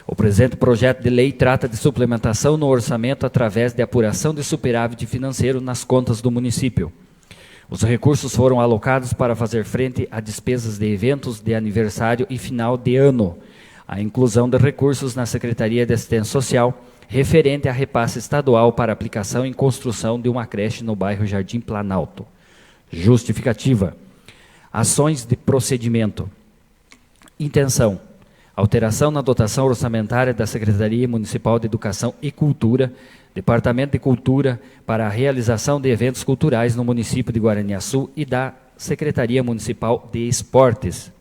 O presente projeto de lei trata de suplementação no orçamento através de apuração de superávit financeiro nas contas do município. Os recursos foram alocados para fazer frente a despesas de eventos de aniversário e final de ano, a inclusão de recursos na Secretaria de Assistência Social, referente a repasse estadual para aplicação em construção de uma creche no bairro Jardim Planalto. Justificativa. Ações de procedimento. Intenção: alteração na dotação orçamentária da Secretaria Municipal de Educação e Cultura, Departamento de Cultura, para a realização de eventos culturais no município de Guaraniaçu e da Secretaria Municipal de Esportes.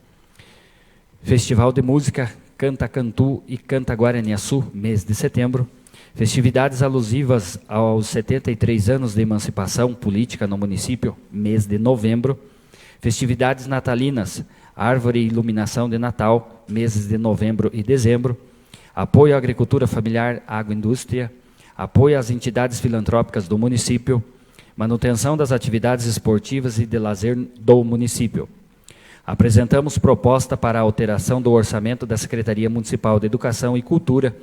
Festival de Música Canta Cantu e Canta Guaraniaçu, mês de setembro. Festividades alusivas aos 73 anos de emancipação política no município, mês de novembro. Festividades natalinas, Árvore e Iluminação de Natal, meses de novembro e dezembro. Apoio à agricultura familiar, agroindústria. Apoio às entidades filantrópicas do município. Manutenção das atividades esportivas e de lazer do município. Apresentamos proposta para a alteração do orçamento da Secretaria Municipal de Educação e Cultura,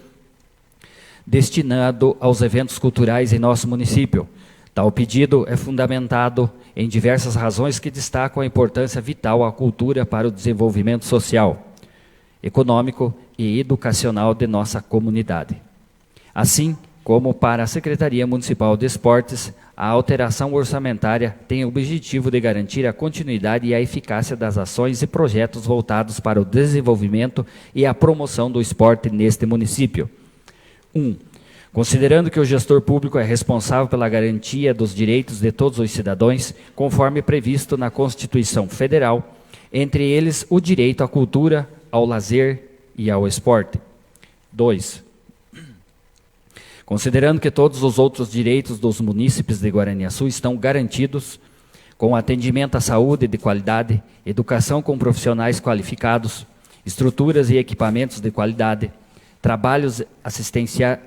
destinado aos eventos culturais em nosso município. Tal pedido é fundamentado em diversas razões que destacam a importância vital à cultura para o desenvolvimento social, econômico e educacional de nossa comunidade. Assim como para a Secretaria Municipal de Esportes, a alteração orçamentária tem o objetivo de garantir a continuidade e a eficácia das ações e projetos voltados para o desenvolvimento e a promoção do esporte neste município. 1. Considerando que o gestor público é responsável pela garantia dos direitos de todos os cidadãos, conforme previsto na Constituição Federal, entre eles o direito à cultura, ao lazer e ao esporte. 2. Considerando que todos os outros direitos dos munícipes de Guaraniaçu estão garantidos, com atendimento à saúde de qualidade, educação com profissionais qualificados, estruturas e equipamentos de qualidade, trabalhos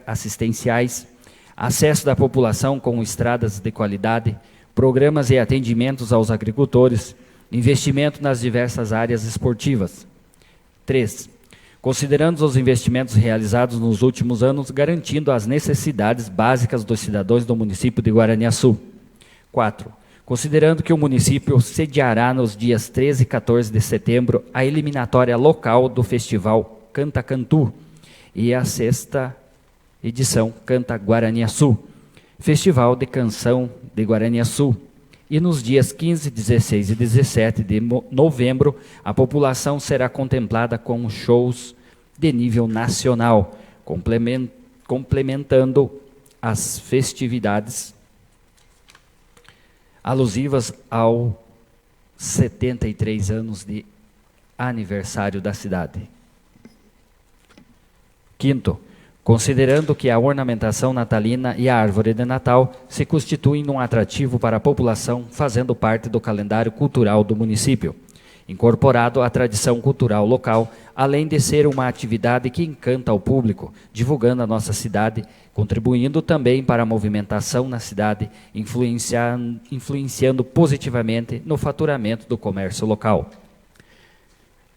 assistenciais, acesso da população com estradas de qualidade, programas e atendimentos aos agricultores, investimento nas diversas áreas esportivas. 3. Considerando os investimentos realizados nos últimos anos, garantindo as necessidades básicas dos cidadãos do município de Guaraniaçu. 4. Considerando que o município sediará nos dias 13 e 14 de setembro a eliminatória local do Festival Canta Cantu e a 6ª edição Canta Guaraniaçu, Festival de Canção de Guaraniaçu. E nos dias 15, 16 e 17 de novembro, a população será contemplada com shows de nível nacional, complementando as festividades alusivas aos 73 anos de aniversário da cidade. 5º, considerando que a ornamentação natalina e a árvore de Natal se constituem num atrativo para a população, fazendo parte do calendário cultural do município, incorporado à tradição cultural local, além de ser uma atividade que encanta ao público, divulgando a nossa cidade, contribuindo também para a movimentação na cidade, influenciando positivamente no faturamento do comércio local.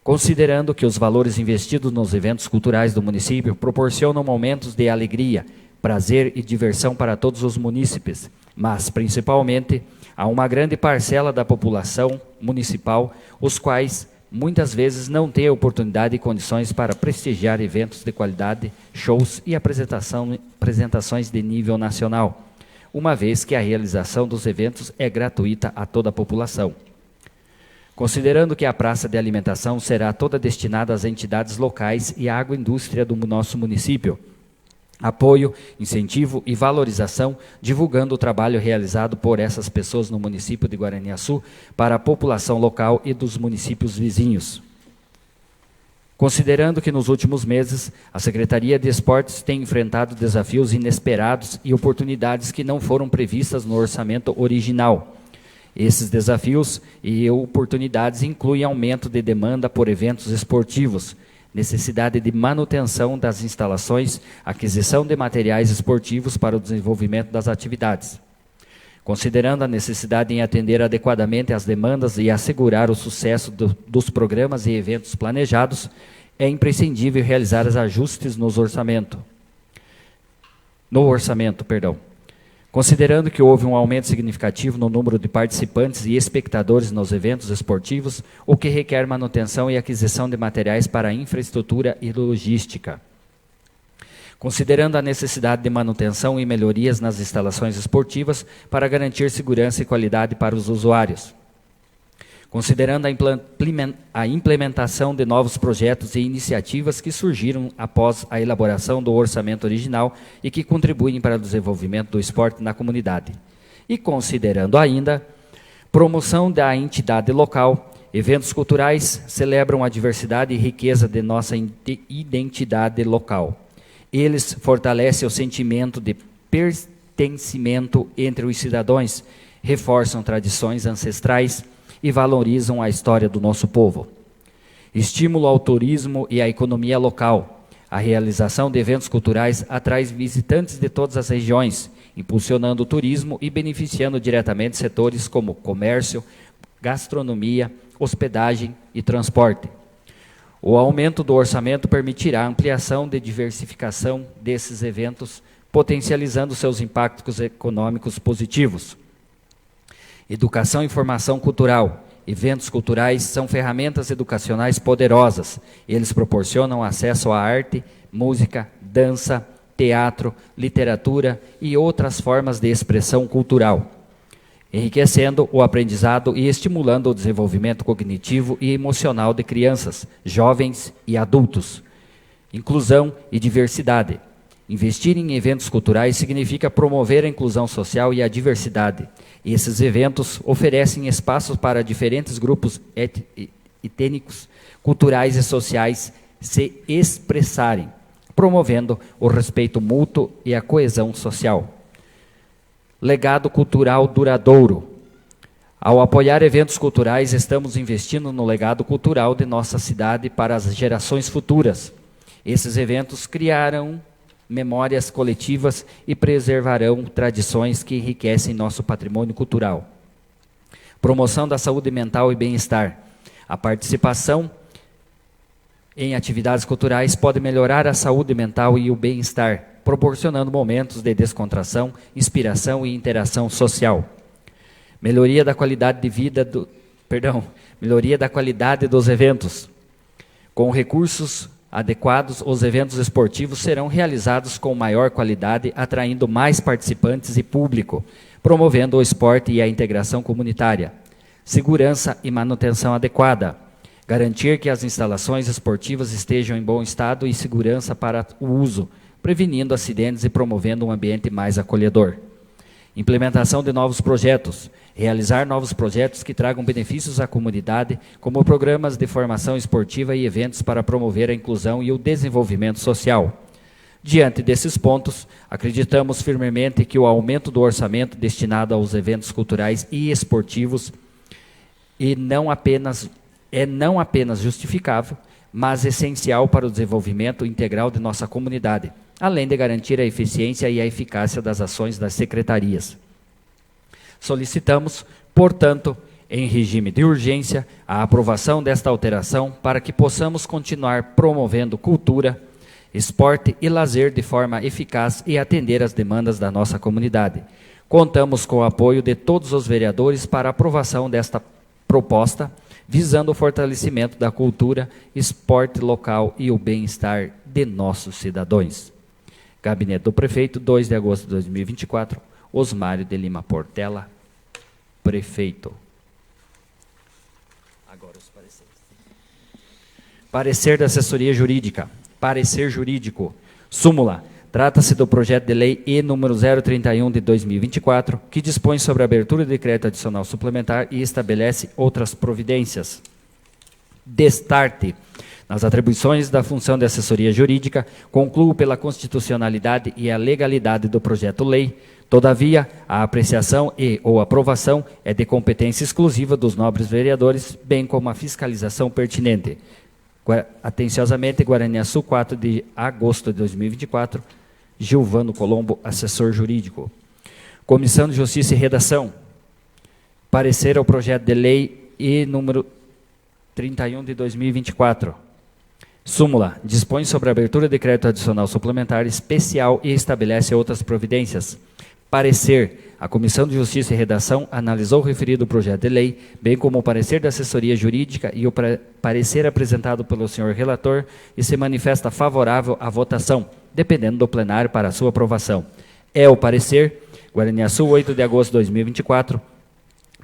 Considerando que os valores investidos nos eventos culturais do município proporcionam momentos de alegria, prazer e diversão para todos os munícipes, mas, principalmente, a uma grande parcela da população municipal, os quais, muitas vezes, não têm oportunidade e condições para prestigiar eventos de qualidade, shows e apresentações de nível nacional, uma vez que a realização dos eventos é gratuita a toda a população. Considerando que a praça de alimentação será toda destinada às entidades locais e à agroindústria do nosso município, apoio, incentivo e valorização, divulgando o trabalho realizado por essas pessoas no município de Guaraniaçu para a população local e dos municípios vizinhos. Considerando que nos últimos meses a Secretaria de Esportes tem enfrentado desafios inesperados e oportunidades que não foram previstas no orçamento original. Esses desafios e oportunidades incluem aumento de demanda por eventos esportivos, necessidade de manutenção das instalações, aquisição de materiais esportivos para o desenvolvimento das atividades. Considerando a necessidade em atender adequadamente às demandas e assegurar o sucesso dos programas e eventos planejados, é imprescindível realizar os ajustes no orçamento. Considerando que houve um aumento significativo no número de participantes e espectadores nos eventos esportivos, o que requer manutenção e aquisição de materiais para a infraestrutura e logística. Considerando a necessidade de manutenção e melhorias nas instalações esportivas para garantir segurança e qualidade para os usuários. considerando a implementação de novos projetos e iniciativas que surgiram após a elaboração do orçamento original e que contribuem para o desenvolvimento do esporte na comunidade. E considerando ainda promoção da entidade local, eventos culturais celebram a diversidade e riqueza de nossa identidade local. Eles fortalecem o sentimento de pertencimento entre os cidadãos, reforçam tradições ancestrais e valorizam a história do nosso povo. Estímulo ao turismo e à economia local. A realização de eventos culturais atrai visitantes de todas as regiões, impulsionando o turismo e beneficiando diretamente setores como comércio, gastronomia, hospedagem e transporte. O aumento do orçamento permitirá a ampliação e diversificação desses eventos, potencializando seus impactos econômicos positivos. Educação e formação cultural. Eventos culturais são ferramentas educacionais poderosas. Eles proporcionam acesso à arte, música, dança, teatro, literatura e outras formas de expressão cultural, enriquecendo o aprendizado e estimulando o desenvolvimento cognitivo e emocional de crianças, jovens e adultos. Inclusão e diversidade. Investir em eventos culturais significa promover a inclusão social e a diversidade. Esses eventos oferecem espaços para diferentes grupos étnicos, culturais e sociais se expressarem, promovendo o respeito mútuo e a coesão social. Legado cultural duradouro. Ao apoiar eventos culturais, estamos investindo no legado cultural de nossa cidade para as gerações futuras. Esses eventos criarão memórias coletivas e preservarão tradições que enriquecem nosso patrimônio cultural. Promoção da saúde mental e bem-estar. A participação em atividades culturais pode melhorar a saúde mental e o bem-estar, proporcionando momentos de descontração, inspiração e interação social. Melhoria da qualidade de vida melhoria da qualidade dos eventos. Com recursos adequados, os eventos esportivos serão realizados com maior qualidade, atraindo mais participantes e público, promovendo o esporte e a integração comunitária. Segurança e manutenção adequada. Garantir que as instalações esportivas estejam em bom estado e segurança para o uso, prevenindo acidentes e promovendo um ambiente mais acolhedor. Implementação de novos projetos. Realizar novos projetos que tragam benefícios à comunidade, como programas de formação esportiva e eventos para promover a inclusão e o desenvolvimento social. Diante desses pontos, acreditamos firmemente que o aumento do orçamento destinado aos eventos culturais e esportivos é não apenas justificável, mas essencial para o desenvolvimento integral de nossa comunidade, além de garantir a eficiência e a eficácia das ações das secretarias. Solicitamos, portanto, em regime de urgência, a aprovação desta alteração para que possamos continuar promovendo cultura, esporte e lazer de forma eficaz e atender às demandas da nossa comunidade. Contamos com o apoio de todos os vereadores para a aprovação desta proposta, visando o fortalecimento da cultura, esporte local e o bem-estar de nossos cidadãos. Gabinete do Prefeito, 2 de agosto de 2024, Osmário de Lima Portela, Prefeito. Agora os pareceres. Parecer da Assessoria Jurídica. Parecer jurídico. Súmula. Trata-se do projeto de lei E número 031 de 2024, que dispõe sobre a abertura de decreto adicional suplementar e estabelece outras providências. Destarte. Nas atribuições da função de assessoria jurídica, concluo pela constitucionalidade e a legalidade do projeto-lei. Todavia, a apreciação e ou aprovação é de competência exclusiva dos nobres vereadores, bem como a fiscalização pertinente. Atenciosamente, Guaraniaçu, 4 de agosto de 2024, Gilvano Colombo, assessor jurídico. Comissão de Justiça e Redação. Parecer ao projeto de lei E número 31 de 2024. Súmula. Dispõe sobre a abertura de decreto adicional suplementar especial e estabelece outras providências. Parecer. A Comissão de Justiça e Redação analisou o referido projeto de lei, bem como o parecer da assessoria jurídica e o parecer apresentado pelo senhor relator e se manifesta favorável à votação, dependendo do plenário para a sua aprovação. É o parecer, Guaraniaçu, 8 de agosto de 2024,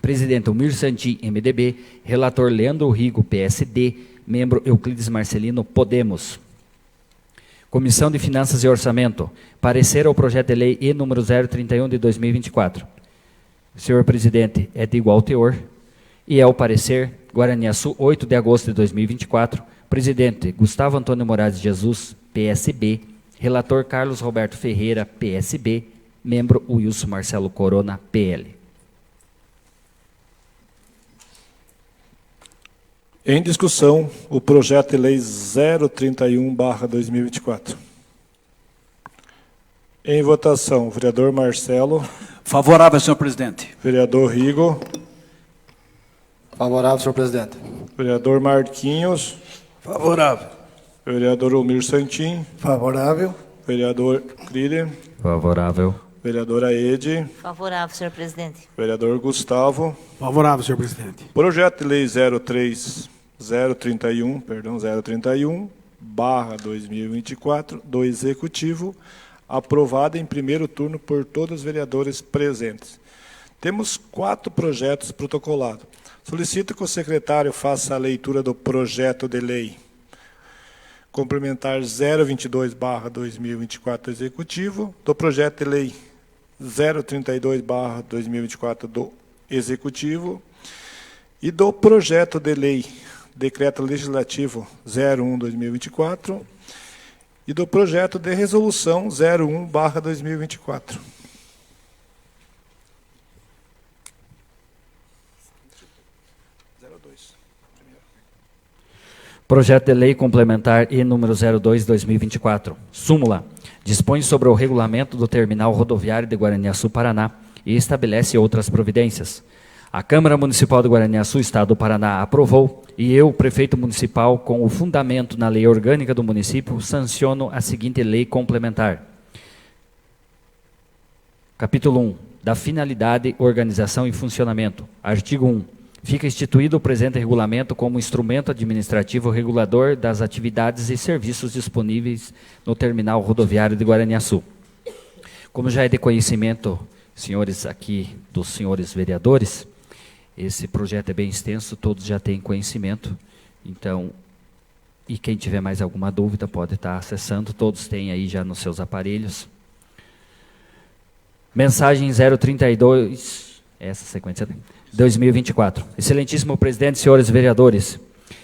Presidente Almir Santin, MDB. Relator Leandro Rigo, PSD. Membro Euclides Marcelino, Podemos. Comissão de Finanças e Orçamento. Parecer ao projeto de lei E número 031 de 2024. Senhor presidente, é de igual teor. E é o parecer Guaraniaçu, 8 de agosto de 2024. Presidente Gustavo Antônio Moraes de Jesus, PSB. Relator Carlos Roberto Ferreira, PSB. Membro Wilson Marcelo Corona, PL. Em discussão, o projeto de lei 031/2024. Em votação, vereador Marcelo. Favorável, senhor presidente. Vereador Rigo. Favorável, senhor presidente. Vereador Marquinhos. Favorável. Vereador Almir Santin. Favorável. Vereador Kriller. Favorável. Vereadora Ede. Favorável, senhor presidente. Vereador Gustavo. Favorável, senhor presidente. Projeto de lei 031/2024 do Executivo, aprovado em primeiro turno por todos os vereadores presentes. Temos 4 projetos protocolados. Solicito que o secretário faça a leitura do projeto de lei complementar 022/2024 do Executivo, do projeto de lei 032/2024 do Executivo e do projeto de lei Decreto Legislativo 01/2024 e do projeto de resolução 01/2024. Projeto de Lei Complementar E número 02/2024. Súmula. Dispõe sobre o regulamento do terminal rodoviário de Guaraniaçu, Paraná, e estabelece outras providências. A Câmara Municipal de Guaraniaçu, Estado do Paraná, aprovou, e eu, prefeito municipal, com o fundamento na lei orgânica do município, sanciono a seguinte lei complementar. Capítulo 1. Da finalidade, organização e funcionamento. Artigo 1. Fica instituído o presente regulamento como instrumento administrativo regulador das atividades e serviços disponíveis no terminal rodoviário de Guaraniaçu. Como já é de conhecimento, senhores aqui, dos senhores vereadores, esse projeto é bem extenso, todos já têm conhecimento, então, e quem tiver mais alguma dúvida pode estar acessando, todos têm aí já nos seus aparelhos. Mensagem 032, essa sequência, 2024. Excelentíssimo presidente, senhores vereadores,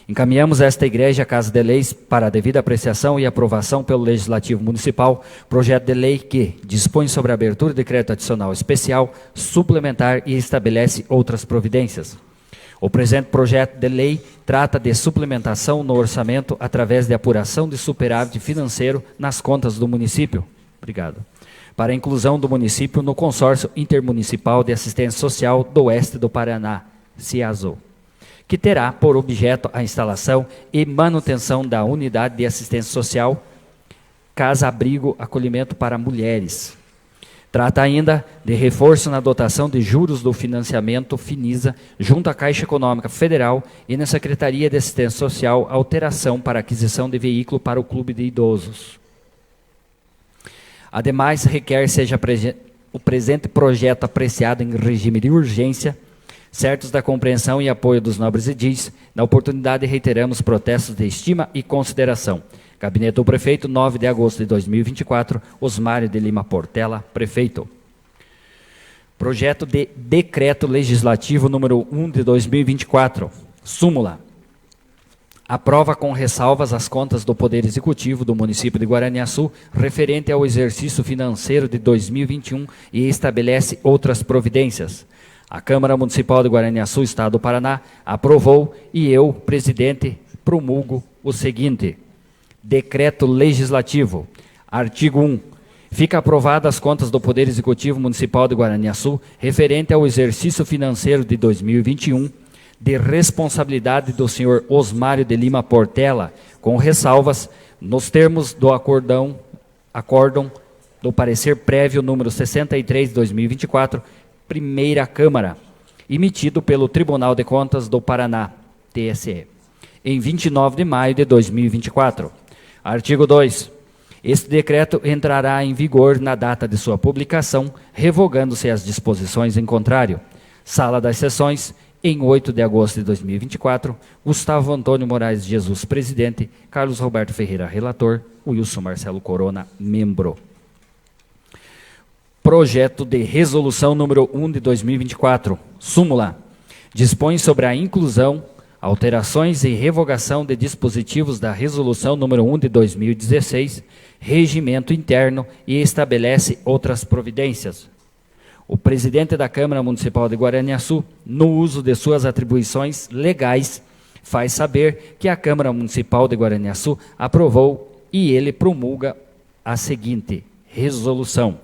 encaminhamos a esta igreja, Casa de Leis, para a devida apreciação e aprovação pelo Legislativo Municipal, projeto de lei que dispõe sobre a abertura de decreto adicional especial, suplementar e estabelece outras providências. O presente projeto de lei trata de suplementação no orçamento através de apuração de superávit financeiro nas contas do município. Obrigado. Para a inclusão do município no Consórcio Intermunicipal de Assistência Social do Oeste do Paraná, CIASO, que terá por objeto a instalação e manutenção da unidade de assistência social, casa-abrigo, acolhimento para mulheres. Trata ainda de reforço na dotação de juros do financiamento Finisa junto à Caixa Econômica Federal e na Secretaria de Assistência Social, alteração para aquisição de veículo para o Clube de Idosos. Ademais, requer seja o presente projeto apreciado em regime de urgência, certos da compreensão e apoio dos nobres edis. Na oportunidade, reiteramos protestos de estima e consideração. Gabinete do Prefeito, 9 de agosto de 2024, Osmário de Lima Portela, Prefeito. Projeto de Decreto Legislativo número 1 de 2024. Súmula. Aprova com ressalvas as contas do Poder Executivo do município de Guaraniaçu referente ao exercício financeiro de 2021 e estabelece outras providências. A Câmara Municipal de Guaraniaçu, Estado do Paraná, aprovou e eu, presidente, promulgo o seguinte. Decreto Legislativo. Artigo 1. Fica aprovadas as contas do Poder Executivo Municipal de Guaraniaçu referente ao exercício financeiro de 2021 de responsabilidade do senhor Osmário de Lima Portela, com ressalvas nos termos do acórdão do parecer prévio número 63 de 2024, Primeira Câmara, emitido pelo Tribunal de Contas do Paraná, TSE, em 29 de maio de 2024. Artigo 2. Este decreto entrará em vigor na data de sua publicação, revogando-se as disposições em contrário. Sala das Sessões, em 8 de agosto de 2024, Gustavo Antônio Moraes Jesus, presidente, Carlos Roberto Ferreira, relator, Wilson Marcelo Corona, membro. Projeto de Resolução número 1 de 2024, súmula, dispõe sobre a inclusão, alterações e revogação de dispositivos da Resolução número 1 de 2016, regimento interno e estabelece outras providências. O presidente da Câmara Municipal de Guaraniaçu, no uso de suas atribuições legais, faz saber que a Câmara Municipal de Guaraniaçu aprovou e ele promulga a seguinte resolução.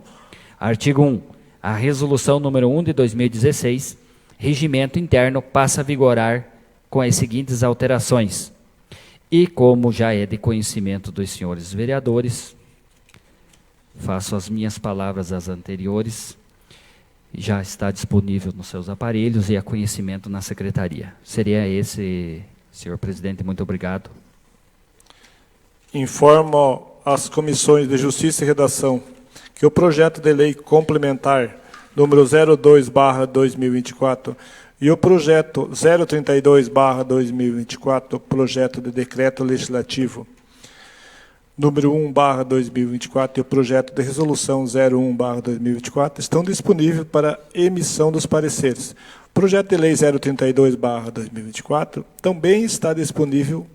Artigo 1. A resolução número 1 de 2016, regimento interno, passa a vigorar com as seguintes alterações. E como já é de conhecimento dos senhores vereadores, faço as minhas palavras as anteriores, já está disponível nos seus aparelhos e a conhecimento na secretaria. Seria esse, senhor presidente, muito obrigado. Informo às comissões de Justiça e Redação que o projeto de lei complementar número 02/2024 e o projeto 032/2024, projeto de decreto legislativo número 1/2024 e o projeto de resolução 01/2024 estão disponíveis para emissão dos pareceres. O projeto de lei 032/2024 também está disponível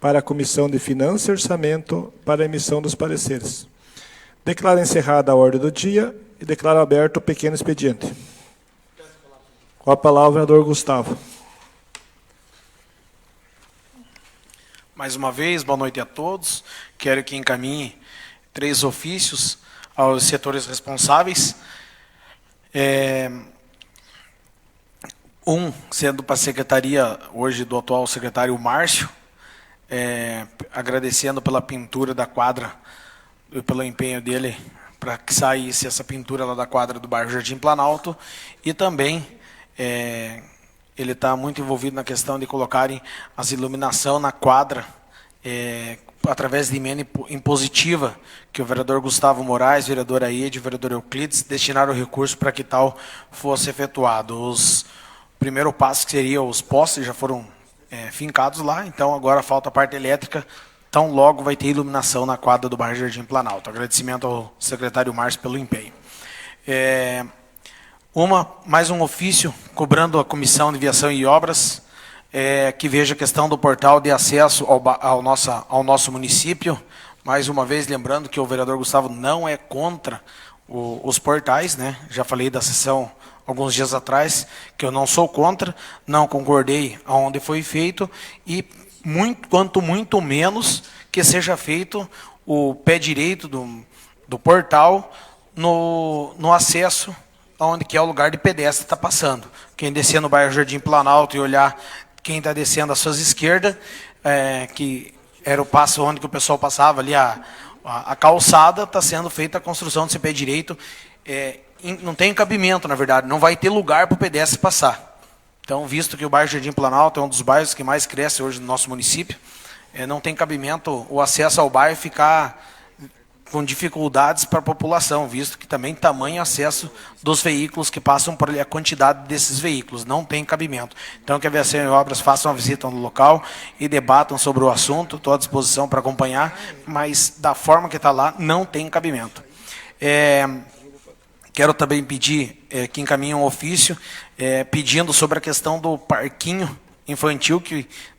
para a Comissão de Finanças e Orçamento para emissão dos pareceres. Declaro encerrada a ordem do dia e declaro aberto o pequeno expediente. Com a palavra, o vereador Gustavo. Mais uma vez, boa noite a todos. Quero que encaminhe 3 ofícios aos setores responsáveis. Um sendo para a secretaria, hoje, do atual secretário Márcio, agradecendo pela pintura da quadra e pelo empenho dele para que saísse essa pintura lá da quadra do bairro Jardim Planalto. E também ele está muito envolvido na questão de colocarem as iluminação na quadra através de emenda impositiva, que o vereador Gustavo Moraes, vereador Aide, vereador Euclides destinaram o recurso para que tal fosse efetuado. O primeiro passo, que seria os postes, já foram fincados lá, então agora falta a parte elétrica, então logo vai ter iluminação na quadra do bairro Jardim Planalto. Agradecimento ao secretário Márcio pelo empenho. Mais um ofício cobrando a Comissão de Viação e Obras, que veja a questão do portal de acesso ao nosso município. Mais uma vez, lembrando que o vereador Gustavo não é contra os portais, né? Já falei da sessão alguns dias atrás, que eu não sou contra, não concordei aonde foi feito, e quanto muito menos que seja feito o pé direito do portal no acesso onde que é o lugar de pedestre está passando. Quem descer no bairro Jardim Planalto e olhar quem está descendo às suas esquerdas, que era o passo onde que o pessoal passava ali, a calçada, está sendo feita a construção desse pé direito. Não tem cabimento, na verdade, não vai ter lugar para o pedestre passar. Então, visto que o bairro Jardim Planalto é um dos bairros que mais cresce hoje no nosso município, não tem cabimento o acesso ao bairro ficar com dificuldades para a população, visto que também tamanho acesso dos veículos que passam por ali, a quantidade desses veículos, não tem cabimento. Então, que a Viação e Obras façam uma visita no local e debatam sobre o assunto, estou à disposição para acompanhar, mas da forma que está lá, não tem cabimento. Quero também pedir que encaminhe um ofício pedindo sobre a questão do parquinho infantil,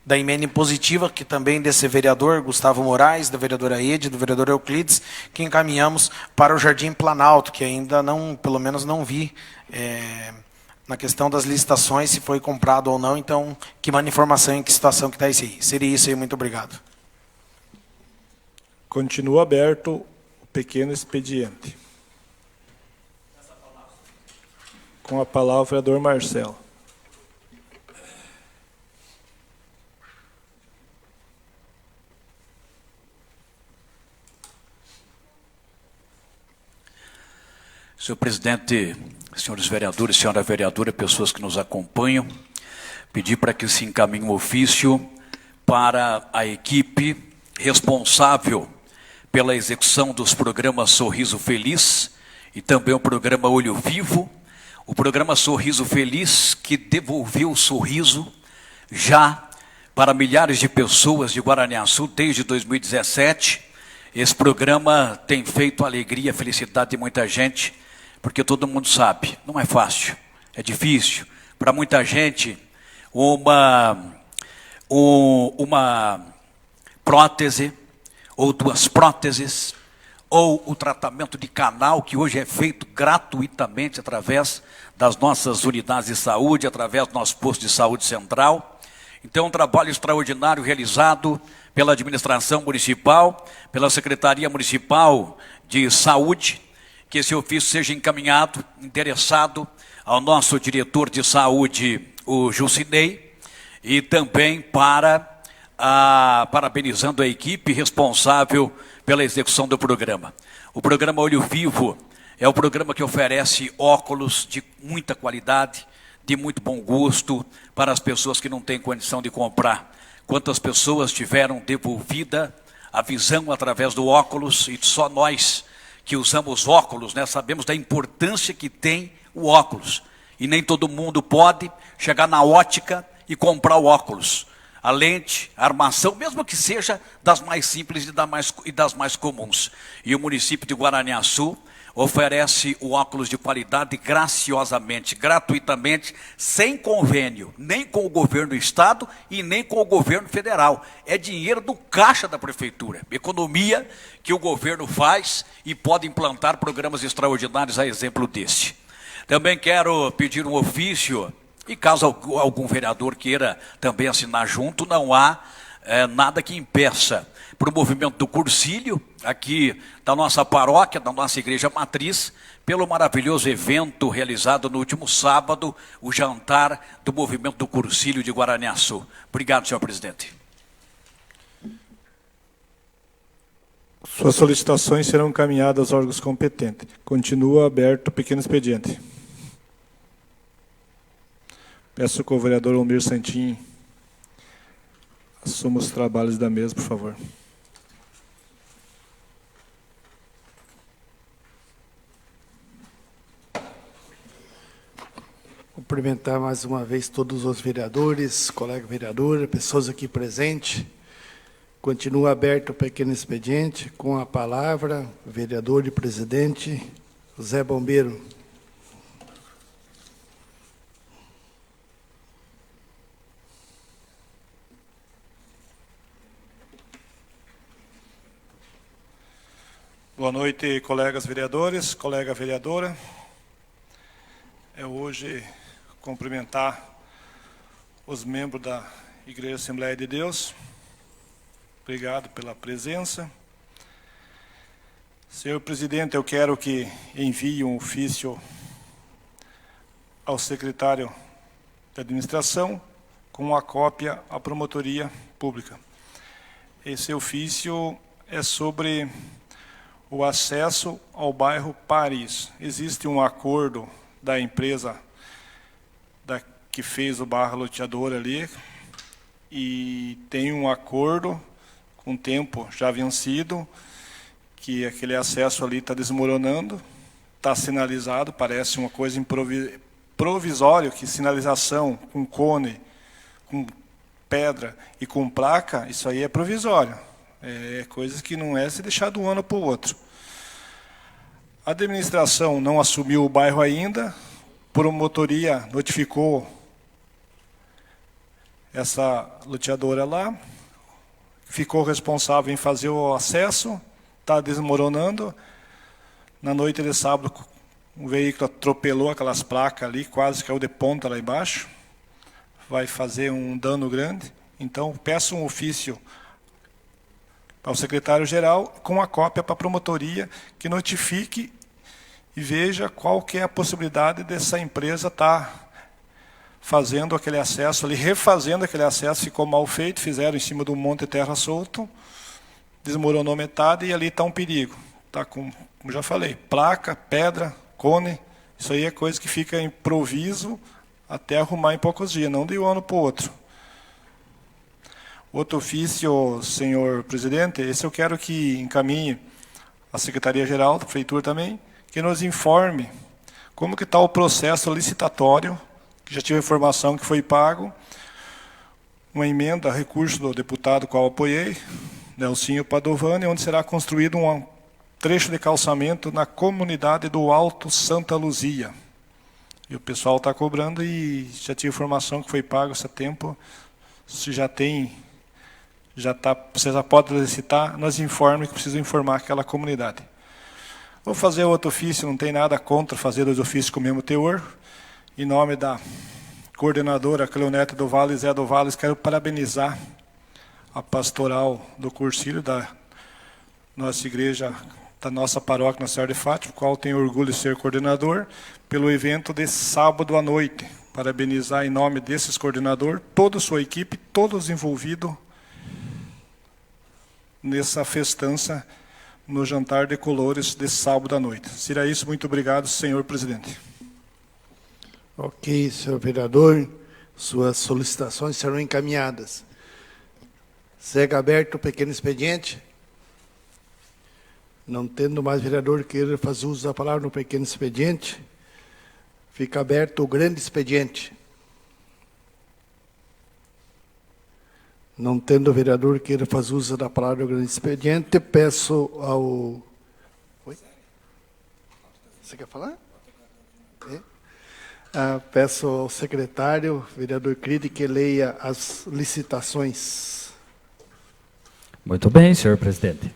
da emenda impositiva, que também desse vereador Gustavo Moraes, da vereadora Ede, do vereador Euclides, que encaminhamos para o Jardim Planalto, que ainda não, pelo menos não vi na questão das licitações, se foi comprado ou não. Então, que manda informação em que situação que está isso aí. Seria isso aí, muito obrigado. Continua aberto o pequeno expediente. Com a palavra o vereador Marcelo. Senhor presidente, senhores vereadores, senhora vereadora, pessoas que nos acompanham, pedir para que se encaminhe um ofício para a equipe responsável pela execução dos programas Sorriso Feliz e também o programa Olho Vivo, o programa Sorriso Feliz, que devolveu o sorriso já para milhares de pessoas de Guaraniaçu desde 2017. Esse programa tem feito a alegria, a felicidade de muita gente, porque todo mundo sabe, não é fácil, é difícil. Para muita gente, uma prótese, ou 2 próteses, ou o tratamento de canal, que hoje é feito gratuitamente através das nossas unidades de saúde, através do nosso posto de saúde central. Então, um trabalho extraordinário realizado pela administração municipal, pela Secretaria Municipal de Saúde, que esse ofício seja encaminhado, endereçado ao nosso diretor de saúde, o Jucinei, e também parabenizando a equipe responsável pela execução do programa. O programa Olho Vivo é o programa que oferece óculos de muita qualidade, de muito bom gosto, para as pessoas que não têm condição de comprar. Quantas pessoas tiveram devolvida a visão através do óculos, e só nós que usamos óculos, né, sabemos da importância que tem o óculos. E nem todo mundo pode chegar na ótica e comprar o óculos. A lente, a armação, mesmo que seja das mais simples e das mais comuns. E o município de Guaraniaçu oferece o óculos de qualidade graciosamente, gratuitamente, sem convênio, nem com o governo do estado e nem com o governo federal. É dinheiro do caixa da prefeitura, economia que o governo faz e pode implantar programas extraordinários a exemplo deste. Também quero pedir um ofício, e caso algum vereador queira também assinar junto, não há nada que impeça, para o movimento do Cursílio, aqui da nossa paróquia, da nossa igreja matriz, pelo maravilhoso evento realizado no último sábado, o jantar do movimento do Cursílio de Guaraniaçu. Obrigado, senhor presidente. Suas solicitações serão encaminhadas aos órgãos competentes. Continua aberto o pequeno expediente. Peço que o vereador Almir Santin assuma os trabalhos da mesa, por favor. Cumprimentar mais uma vez todos os vereadores, colega vereadora, pessoas aqui presentes. Continua aberto o pequeno expediente, com a palavra, o vereador e presidente, Zé Bombeiro. Boa noite, colegas vereadores, colega vereadora. Hoje cumprimentar os membros da Igreja Assembleia de Deus. Obrigado pela presença. Senhor presidente, eu quero que envie um ofício ao secretário de administração com uma cópia à promotoria pública. Esse ofício é sobre o acesso ao bairro Paris. Existe um acordo da empresa que fez o bairro loteador ali, e tem um acordo com tempo já vencido, que aquele acesso ali está desmoronando, está sinalizado, parece uma coisa provisória, que sinalização com cone, com pedra e com placa, isso aí é provisório. É coisas que não é se deixar de um ano para o outro. A administração não assumiu o bairro ainda, promotoria notificou essa loteadora lá, ficou responsável em fazer o acesso, está desmoronando. Na noite de sábado, um veículo atropelou aquelas placas ali, quase caiu de ponta lá embaixo, vai fazer um dano grande. Então, peço um ofício ao secretário-geral com a cópia para a promotoria, que notifique e veja qual que é a possibilidade dessa empresa estar fazendo aquele acesso ali, refazendo aquele acesso, ficou mal feito, fizeram em cima de um monte de terra solto, desmoronou metade e ali está um perigo. Está com, como já falei, placa, pedra, cone, isso aí é coisa que fica em improviso até arrumar em poucos dias, não de um ano para o outro. Outro ofício, senhor presidente, esse eu quero que encaminhe a Secretaria-Geral da Prefeitura também, que nos informe Como que está o processo licitatório? Já tive informação que foi pago, uma emenda a recurso do deputado qual apoiei, Nelsinho Padovani, onde será construído um trecho de calçamento na comunidade do Alto Santa Luzia. E o pessoal está cobrando e já tive informação que foi pago esse tempo. Se já tem, você já pode licitar, nos informe que precisa informar aquela comunidade. Vou fazer outro ofício, não tem nada contra fazer dois ofícios com o mesmo teor. Em nome da coordenadora Cleonete do Vale e Zé do Vales, quero parabenizar a pastoral do Cursilho da nossa igreja, da nossa paróquia Nossa Senhora de Fátima, qual tenho orgulho de ser coordenador, pelo evento de sábado à noite. Parabenizar em nome desses coordenadores, toda a sua equipe, todos envolvidos nessa festança, no jantar de colores de sábado à noite. Será isso, muito obrigado, senhor presidente. Ok, senhor vereador, suas solicitações serão encaminhadas. Segue aberto o pequeno expediente. Não tendo mais vereador que queira fazer uso da palavra no pequeno expediente, fica aberto o grande expediente. Não tendo vereador que queira fazer uso da palavra no grande expediente, peço ao... Oi? Você quer falar? Peço ao secretário, vereador Cride, que leia as licitações. Muito bem, senhor presidente.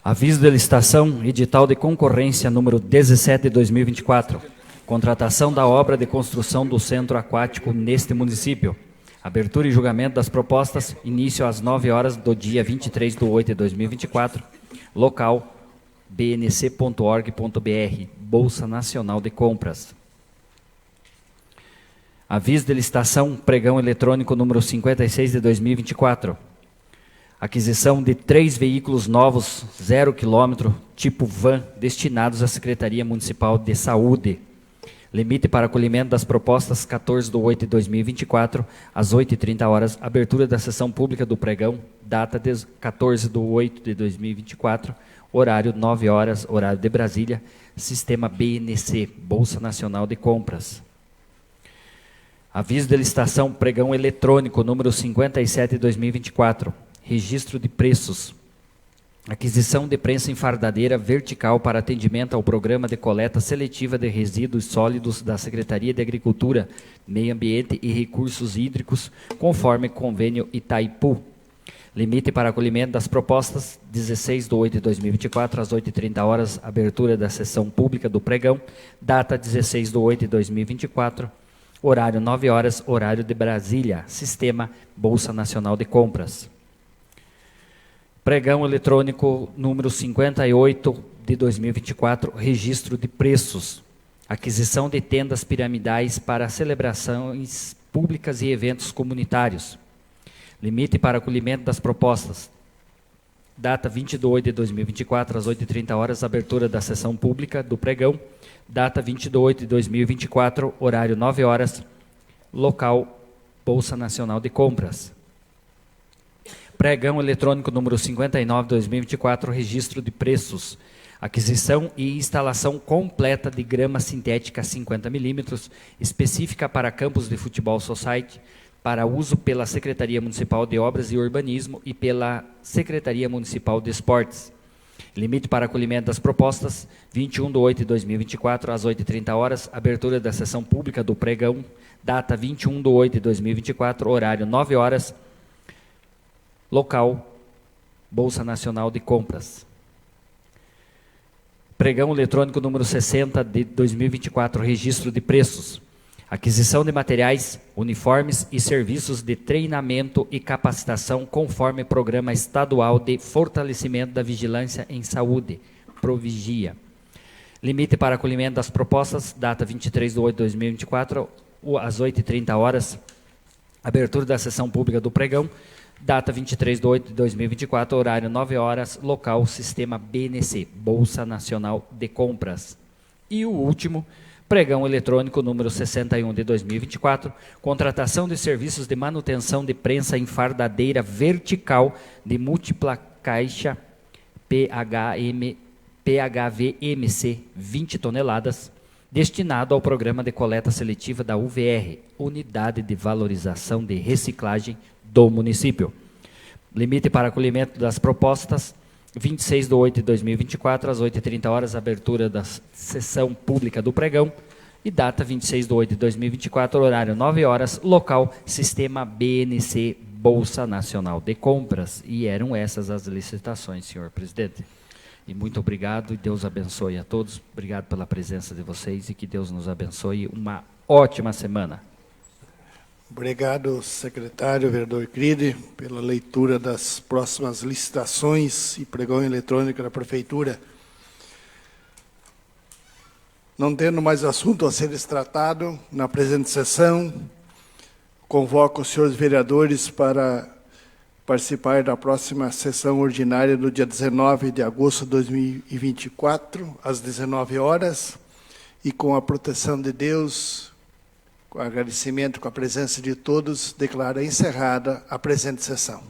Aviso de licitação, edital de concorrência número 17 de 2024. Contratação da obra de construção do centro aquático neste município. Abertura e julgamento das propostas, início às 9 horas do dia 23/8 de 2024. Local, bnc.org.br, Bolsa Nacional de Compras. Aviso de licitação, pregão eletrônico número 56 de 2024. Aquisição de 3 veículos novos, 0 km, tipo van, destinados à Secretaria Municipal de Saúde. Limite para acolhimento das propostas, 14/8 de 2024, às 8h30, abertura da sessão pública do pregão, data 14/8 de 2024, horário 9 horas, horário de Brasília, sistema BNC, Bolsa Nacional de Compras. Aviso de licitação, pregão eletrônico, número 57 de 2024, registro de preços. Aquisição de prensa enfardadeira vertical para atendimento ao programa de coleta seletiva de resíduos sólidos da Secretaria de Agricultura, Meio Ambiente e Recursos Hídricos, conforme convênio Itaipu. Limite para acolhimento das propostas, 16/8 de 2024, às 8h30, abertura da sessão pública do pregão, data 16/8 de 2024, horário 9 horas, horário de Brasília, sistema Bolsa Nacional de Compras. Pregão eletrônico número 58 de 2024, registro de preços. Aquisição de tendas piramidais para celebrações públicas e eventos comunitários. Limite para acolhimento das propostas. Data 20/8 de 2024, às 8h30, abertura da sessão pública do pregão. Data 20/8 de 2024, horário 9 horas, local Bolsa Nacional de Compras. Pregão eletrônico número 59 de 2024, registro de preços. Aquisição e instalação completa de grama sintética 50 milímetros, específica para campos de futebol society, para uso pela Secretaria Municipal de Obras e Urbanismo e pela Secretaria Municipal de Esportes. Limite para acolhimento das propostas, 21/8 de 2024, às 8h30, abertura da sessão pública do pregão, data 21/8 de 2024, horário 9 horas, local, Bolsa Nacional de Compras. Pregão eletrônico número 60 de 2024, registro de preços. Aquisição de materiais, uniformes e serviços de treinamento e capacitação conforme Programa Estadual de Fortalecimento da Vigilância em Saúde, Provigia. Limite para acolhimento das propostas, data 23/8 de 2024, às 8h30, abertura da sessão pública do pregão, data 23/8 de 2024, horário 9 horas, local, sistema BNC, Bolsa Nacional de Compras. E o último, pregão eletrônico número 61 de 2024, contratação de serviços de manutenção de prensa enfardadeira vertical de múltipla caixa PHM PHVMC 20 toneladas, destinado ao programa de coleta seletiva da UVR, Unidade de Valorização de Reciclagem do município. Limite para acolhimento das propostas, 26/8/2024, às 8h30, abertura da sessão pública do pregão, e data 26/8/2024, horário 9h, local Sistema BNC Bolsa Nacional de Compras. E eram essas as licitações, senhor presidente. E muito obrigado e Deus abençoe a todos. Obrigado pela presença de vocês e que Deus nos abençoe. Uma ótima semana. Obrigado, secretário, vereador Cride, pela leitura das próximas licitações e pregão eletrônico da Prefeitura. Não tendo mais assunto a ser tratado na presente sessão, convoco os senhores vereadores para participar da próxima sessão ordinária do dia 19 de agosto de 2024, às 19h, e com a proteção de Deus, com agradecimento, com a presença de todos, declaro encerrada a presente sessão.